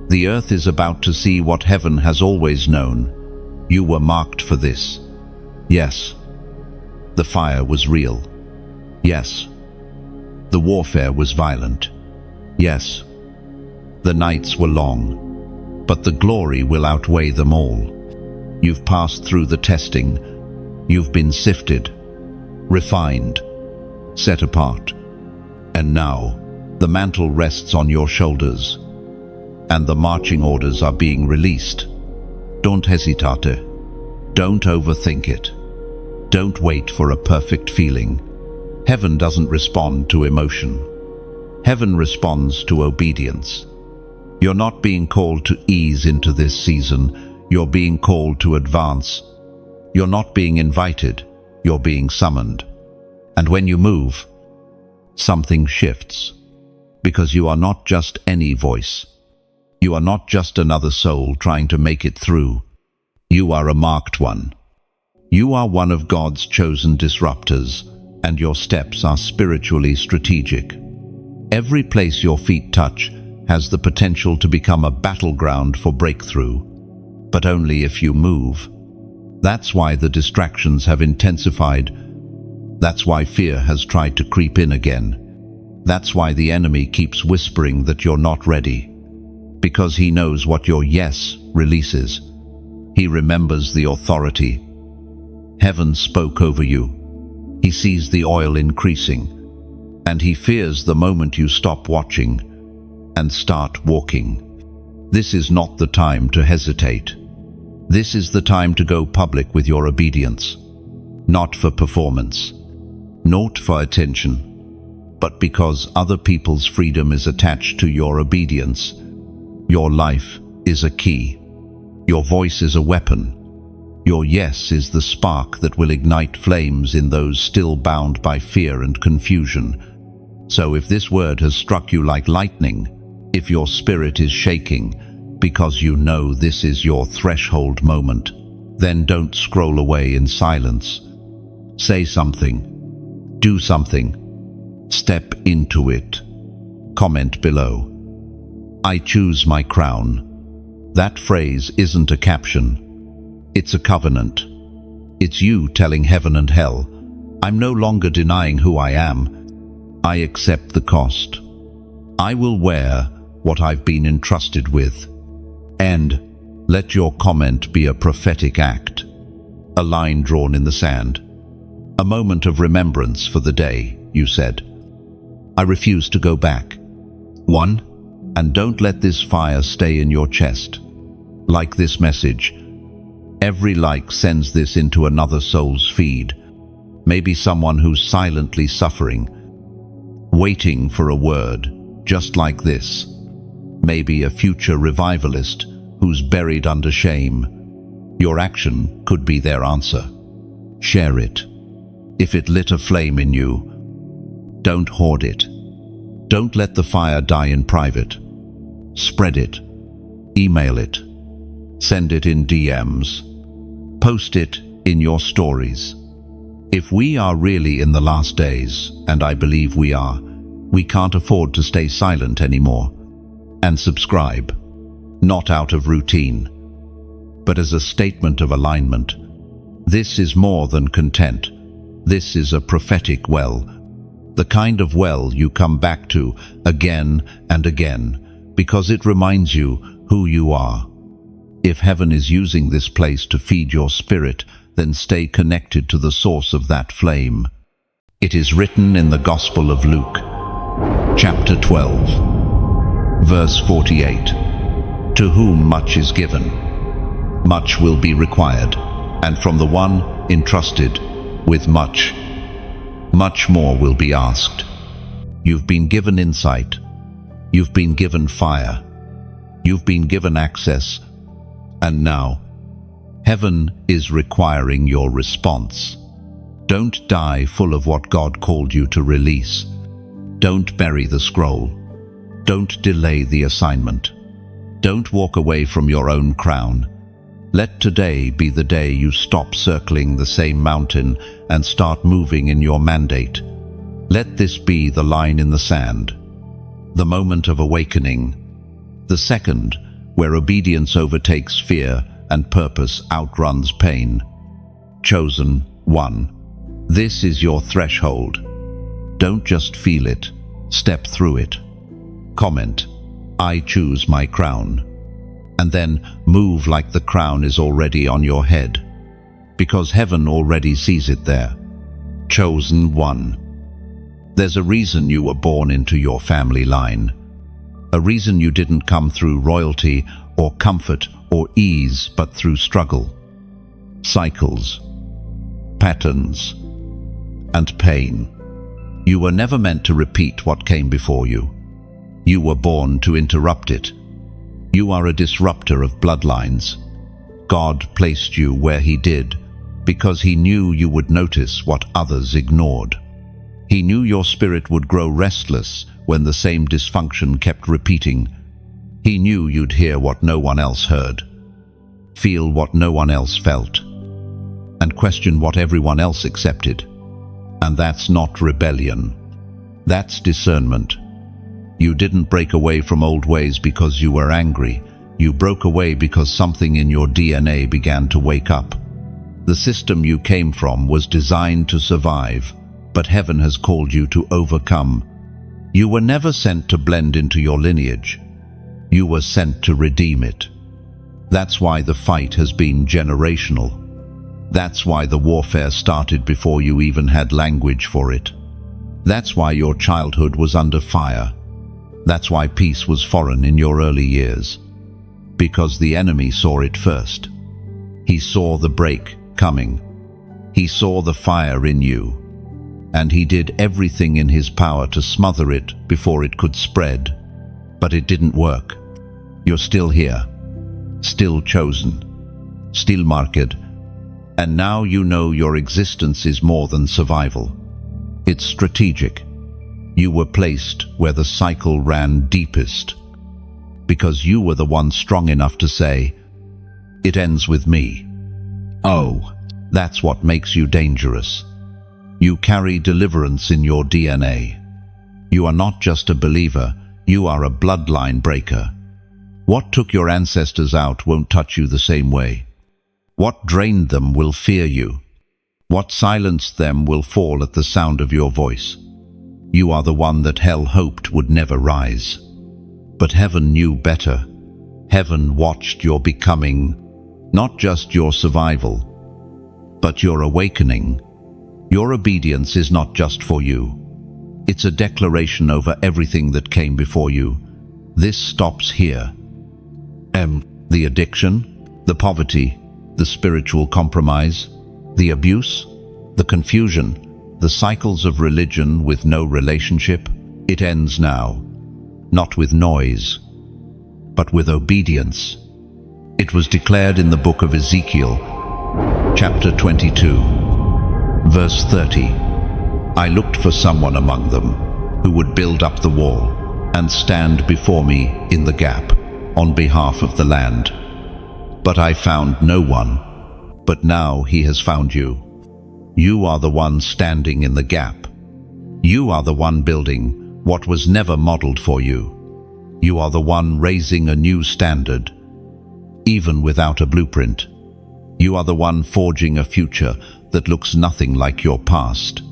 the earth is about to see what heaven has always known. You were marked for this. Yes, the fire was real. Yes, the warfare was violent. Yes, the nights were long, but the glory will outweigh them all. You've passed through the testing. You've been sifted, refined, set apart. And now, the mantle rests on your shoulders. and the marching orders are being released. Don't hesitate. Don't overthink it. Don't wait for a perfect feeling. Heaven doesn't respond to emotion. Heaven responds to obedience. You're not being called to ease into this season. You're being called to advance. You're not being invited. You're being summoned. And when you move, something shifts. Because you are not just any voice. You are not just another soul trying to make it through. You are a marked one. You are one of God's chosen disruptors, and your steps are spiritually strategic. Every place your feet touch has the potential to become a battleground for breakthrough, but only if you move. That's why the distractions have intensified. That's why fear has tried to creep in again. That's why the enemy keeps whispering that you're not ready. Because he knows what your yes releases. He remembers the authority. Heaven spoke over you. He sees the oil increasing. And he fears the moment you stop watching and start walking. This is not the time to hesitate. This is the time to go public with your obedience. Not for performance. Not for attention. But because other people's freedom is attached to your obedience. Your life is a key. Your voice is a weapon. Your yes is the spark that will ignite flames in those still bound by fear and confusion. So if this word has struck you like lightning, if your spirit is shaking because you know this is your threshold moment, then don't scroll away in silence. Say something. Do something. Step into it. Comment below. I choose my crown. That phrase isn't a caption. It's a covenant. It's you telling heaven and hell, I'm no longer denying who I am. I accept the cost. I will wear what I've been entrusted with. And let your comment be a prophetic act, a line drawn in the sand, a moment of remembrance for the day you said, I refuse to go back. 1. And don't let this fire stay in your chest. Like this message. Every like sends this into another soul's feed. Maybe someone who's silently suffering, waiting for a word, just like this. Maybe a future revivalist who's buried under shame. Your action could be their answer. Share it. If it lit a flame in you, don't hoard it. Don't let the fire die in private. Spread it. Email it. Send it in DMs. Post it in your stories. If we are really in the last days, and I believe we are, we can't afford to stay silent anymore. And subscribe, not out of routine, but as a statement of alignment. This is more than content. This is a prophetic well. The kind of well you come back to again and again, because it reminds you who you are. If heaven is using this place to feed your spirit, then stay connected to the source of that flame. It is written in the Gospel of Luke, chapter 12, verse 48. To whom much is given, much will be required, and from the one entrusted with much, much more will be asked. You've been given insight. You've been given fire. You've been given access. And now, heaven is requiring your response. Don't die full of what God called you to release. Don't bury the scroll. Don't delay the assignment. Don't walk away from your own crown. Let today be the day you stop circling the same mountain and start moving in your mandate. Let this be the line in the sand, the moment of awakening, the second where obedience overtakes fear and purpose outruns pain. Chosen one. This is your threshold. Don't just feel it, step through it. Comment, I choose my crown. And then move like the crown is already on your head, because heaven already sees it there. Chosen one. There's a reason you were born into your family line. A reason you didn't come through royalty or comfort or ease, but through struggle, cycles, patterns, and pain. You were never meant to repeat what came before you. You were born to interrupt it. You are a disruptor of bloodlines. God placed you where He did because He knew you would notice what others ignored. He knew your spirit would grow restless when the same dysfunction kept repeating. He knew you'd hear what no one else heard, feel what no one else felt, and question what everyone else accepted. And that's not rebellion. That's discernment. You didn't break away from old ways because you were angry. You broke away because something in your DNA began to wake up. The system you came from was designed to survive, but heaven has called you to overcome. You were never sent to blend into your lineage. You were sent to redeem it. That's why the fight has been generational. That's why the warfare started before you even had language for it. That's why your childhood was under fire. That's why peace was foreign in your early years. Because the enemy saw it first. He saw the break coming. He saw the fire in you. And he did everything in his power to smother it before it could spread. But it didn't work. You're still here. Still chosen. Still marked. And now you know your existence is more than survival. It's strategic. You were placed where the cycle ran deepest, because you were the one strong enough to say, "It ends with me." Oh, that's what makes you dangerous. You carry deliverance in your DNA. You are not just a believer, you are a bloodline breaker. What took your ancestors out won't touch you the same way. What drained them will fear you. What silenced them will fall at the sound of your voice. You are the one that hell hoped would never rise. But heaven knew better. Heaven watched your becoming, not just your survival, but your awakening. Your obedience is not just for you. It's a declaration over everything that came before you. This stops here. The addiction, the poverty, the spiritual compromise, the abuse, the confusion, the cycles of religion with no relationship, it ends now. Not with noise, but with obedience. It was declared in the book of Ezekiel, chapter 22, verse 30. I looked for someone among them who would build up the wall and stand before me in the gap on behalf of the land. But I found no one. But now he has found you. You are the one standing in the gap. You are the one building what was never modeled for you. You are the one raising a new standard, even without a blueprint. You are the one forging a future that looks nothing like your past.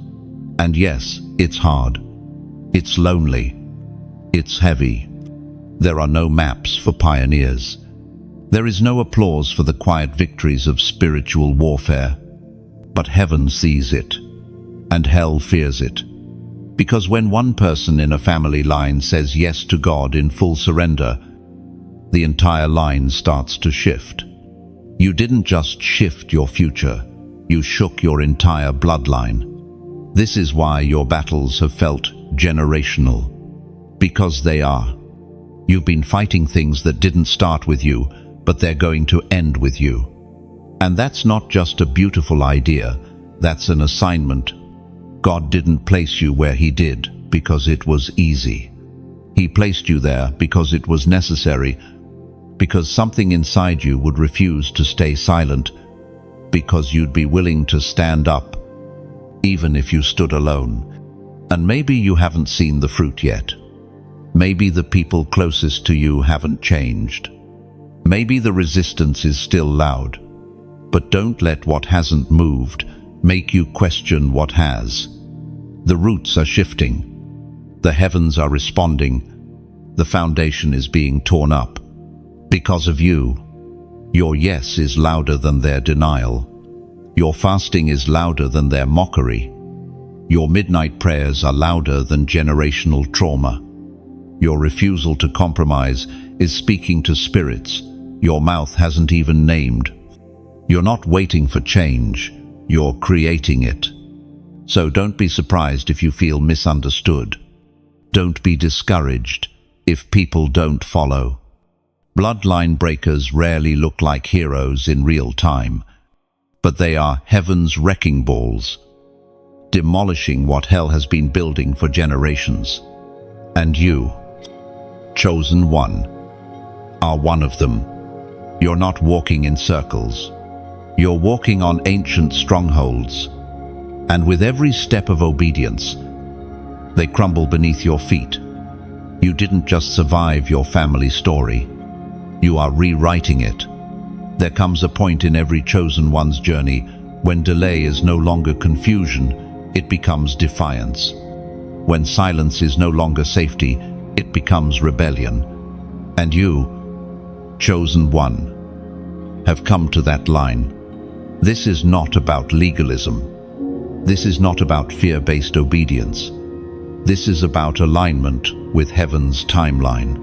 And yes, it's hard. It's lonely. It's heavy. There are no maps for pioneers. There is no applause for the quiet victories of spiritual warfare. But heaven sees it, and hell fears it. Because when one person in a family line says yes to God in full surrender, the entire line starts to shift. You didn't just shift your future, you shook your entire bloodline. This is why your battles have felt generational. Because they are. You've been fighting things that didn't start with you, but they're going to end with you. And that's not just a beautiful idea, that's an assignment. God didn't place you where He did because it was easy. He placed you there because it was necessary, because something inside you would refuse to stay silent, because you'd be willing to stand up, even if you stood alone. And maybe you haven't seen the fruit yet. Maybe the people closest to you haven't changed. Maybe the resistance is still loud. But don't let what hasn't moved make you question what has. The roots are shifting. The heavens are responding. The foundation is being torn up. Because of you. Your yes is louder than their denial. Your fasting is louder than their mockery. Your midnight prayers are louder than generational trauma. Your refusal to compromise is speaking to spirits your mouth hasn't even named. You're not waiting for change, you're creating it. So don't be surprised if you feel misunderstood. Don't be discouraged if people don't follow. Bloodline breakers rarely look like heroes in real time, but they are heaven's wrecking balls, demolishing what hell has been building for generations. And you, chosen one, are one of them. You're not walking in circles. You're walking on ancient strongholds, and with every step of obedience, they crumble beneath your feet. You didn't just survive your family story. You are rewriting it. There comes a point in every chosen one's journey when delay is no longer confusion, it becomes defiance. When silence is no longer safety, it becomes rebellion. And you, chosen one, have come to that line. This is not about legalism. This is not about fear-based obedience. This is about alignment with heaven's timeline.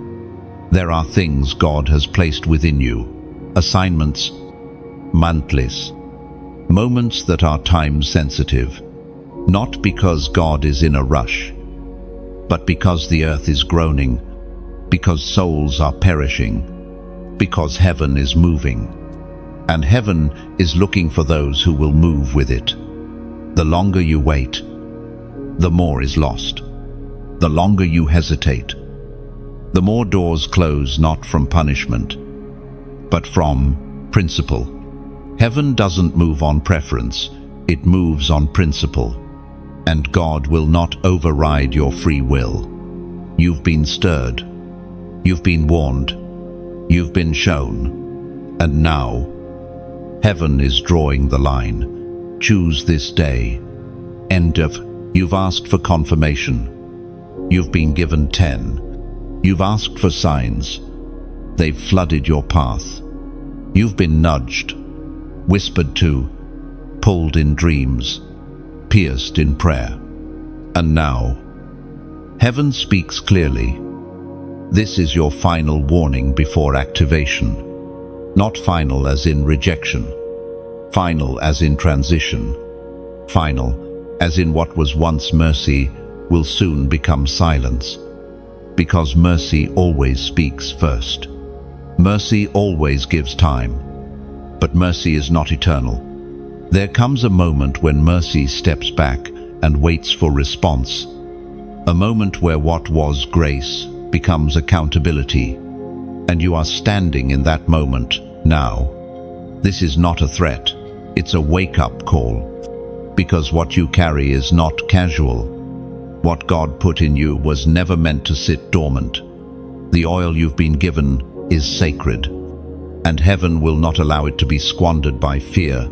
There are things God has placed within you, assignments, mantles, moments that are time-sensitive, not because God is in a rush, but because the earth is groaning, because souls are perishing, because heaven is moving. And heaven is looking for those who will move with it. The longer you wait, the more is lost. The longer you hesitate, the more doors close, not from punishment, but from principle. Heaven doesn't move on preference, it moves on principle. And God will not override your free will. You've been stirred, you've been warned, you've been shown, and now heaven is drawing the line. Choose this day. End of. You've asked for confirmation. You've been given 10. You've asked for signs. They've flooded your path. You've been nudged, whispered to, pulled in dreams, pierced in prayer. And now, heaven speaks clearly. This is your final warning before activation. Not final as in rejection, final as in transition, final as in what was once mercy will soon become silence. Because mercy always speaks first. Mercy always gives time, but mercy is not eternal. There comes a moment when mercy steps back and waits for response, a moment where what was grace becomes accountability. And you are standing in that moment now. This is not a threat, it's a wake-up call. Because what you carry is not casual. What God put in you was never meant to sit dormant. The oil you've been given is sacred, and heaven will not allow it to be squandered by fear,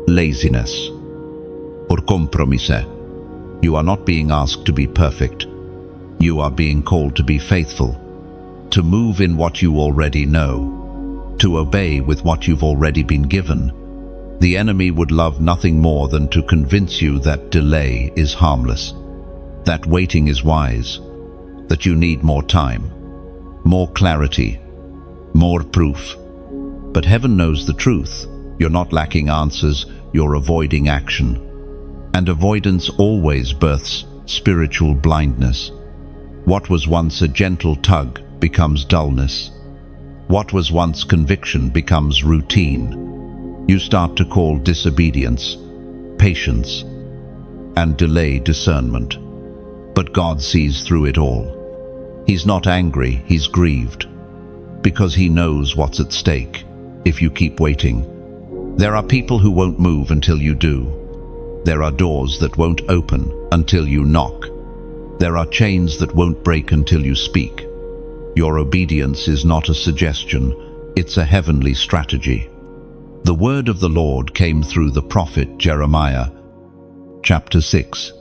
laziness, or compromise. You are not being asked to be perfect. You are being called to be faithful. To move in what you already know, to obey with what you've already been given. The enemy would love nothing more than to convince you that delay is harmless, that waiting is wise, that you need more time, more clarity, more proof. But heaven knows the truth. You're not lacking answers, you're avoiding action. And avoidance always births spiritual blindness. What was once a gentle tug becomes dullness. What was once conviction becomes routine. You start to call disobedience, patience, and delay discernment. But God sees through it all. He's not angry, he's grieved, because he knows what's at stake if you keep waiting. There are people who won't move until you do. There are doors that won't open until you knock. There are chains that won't break until you speak. Your obedience is not a suggestion, it's a heavenly strategy. The word of the Lord came through the prophet Jeremiah, chapter 6,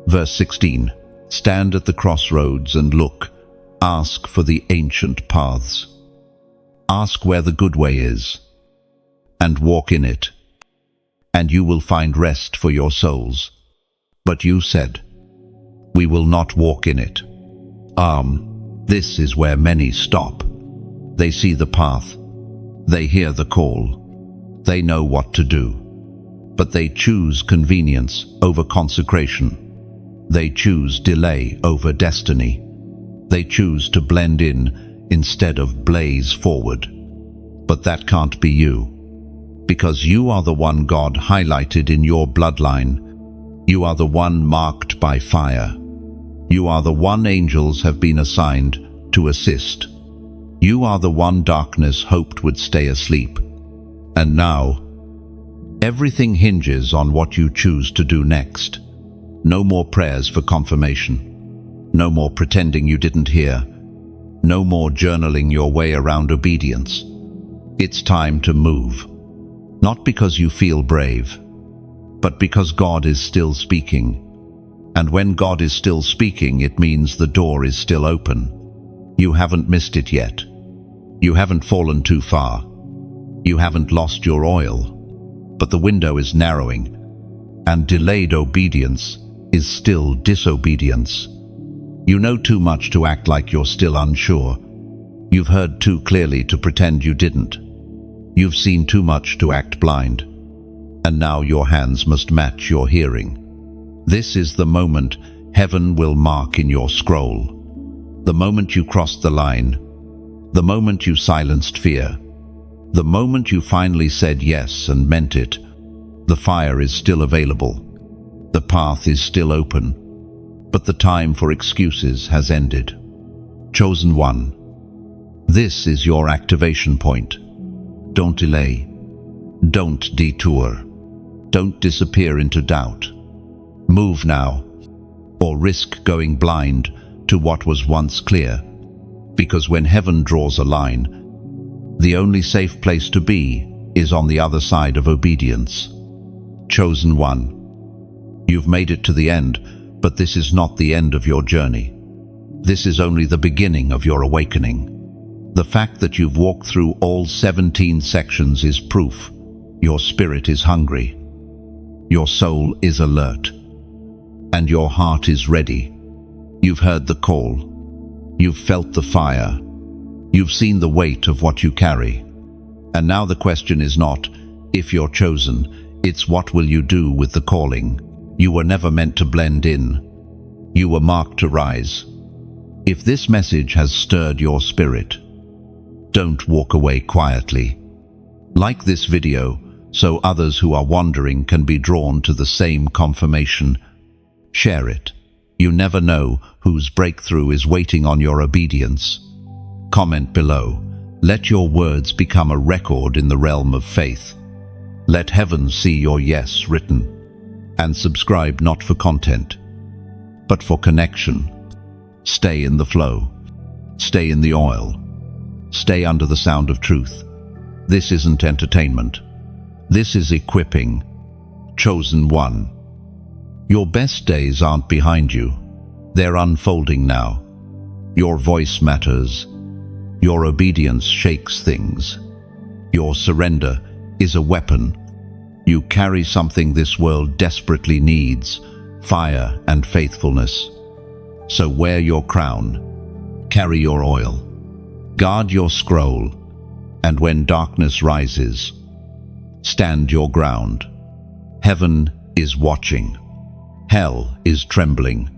verse 16. Stand at the crossroads and look, ask for the ancient paths. Ask where the good way is, and walk in it, and you will find rest for your souls. But you said, we will not walk in it. This is where many stop. They see the path. They hear the call. They know what to do. But they choose convenience over consecration. They choose delay over destiny. They choose to blend in instead of blaze forward. But that can't be you. Because you are the one God highlighted in your bloodline. You are the one marked by fire. You are the one angels have been assigned to assist. You are the one darkness hoped would stay asleep. And now, everything hinges on what you choose to do next. No more prayers for confirmation. No more pretending you didn't hear. No more journaling your way around obedience. It's time to move. Not because you feel brave, but because God is still speaking. And when God is still speaking, it means the door is still open. You haven't missed it yet. You haven't fallen too far. You haven't lost your oil. But the window is narrowing, and delayed obedience is still disobedience. You know too much to act like you're still unsure. You've heard too clearly to pretend you didn't. You've seen too much to act blind. And now your hands must match your hearing. This is the moment heaven will mark in your scroll. The moment you crossed the line. The moment you silenced fear. The moment you finally said yes and meant it. The fire is still available. The path is still open. But the time for excuses has ended. Chosen one. This is your activation point. Don't delay. Don't detour. Don't disappear into doubt. Move now, or risk going blind to what was once clear. Because when heaven draws a line, the only safe place to be is on the other side of obedience. Chosen one. You've made it to the end, but this is not the end of your journey. This is only the beginning of your awakening. The fact that you've walked through all 17 sections is proof. Your spirit is hungry. Your soul is alert. And your heart is ready. You've heard the call. You've felt the fire. You've seen the weight of what you carry. And now the question is not if you're chosen, it's what will you do with the calling. You were never meant to blend in. You were marked to rise. If this message has stirred your spirit, don't walk away quietly. Like this video so others who are wandering can be drawn to the same confirmation. Share it. You never know whose breakthrough is waiting on your obedience. Comment below. Let your words become a record in the realm of faith. Let heaven see your yes written. And subscribe not for content, but for connection. Stay in the flow. Stay in the oil. Stay under the sound of truth. This isn't entertainment. This is equipping. Chosen one. Your best days aren't behind you. They're unfolding now. Your voice matters. Your obedience shakes things. Your surrender is a weapon. You carry something this world desperately needs, fire and faithfulness. So wear your crown. Carry your oil. Guard your scroll. And when darkness rises, stand your ground. Heaven is watching. Hell is trembling,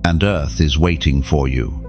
and earth is waiting for you.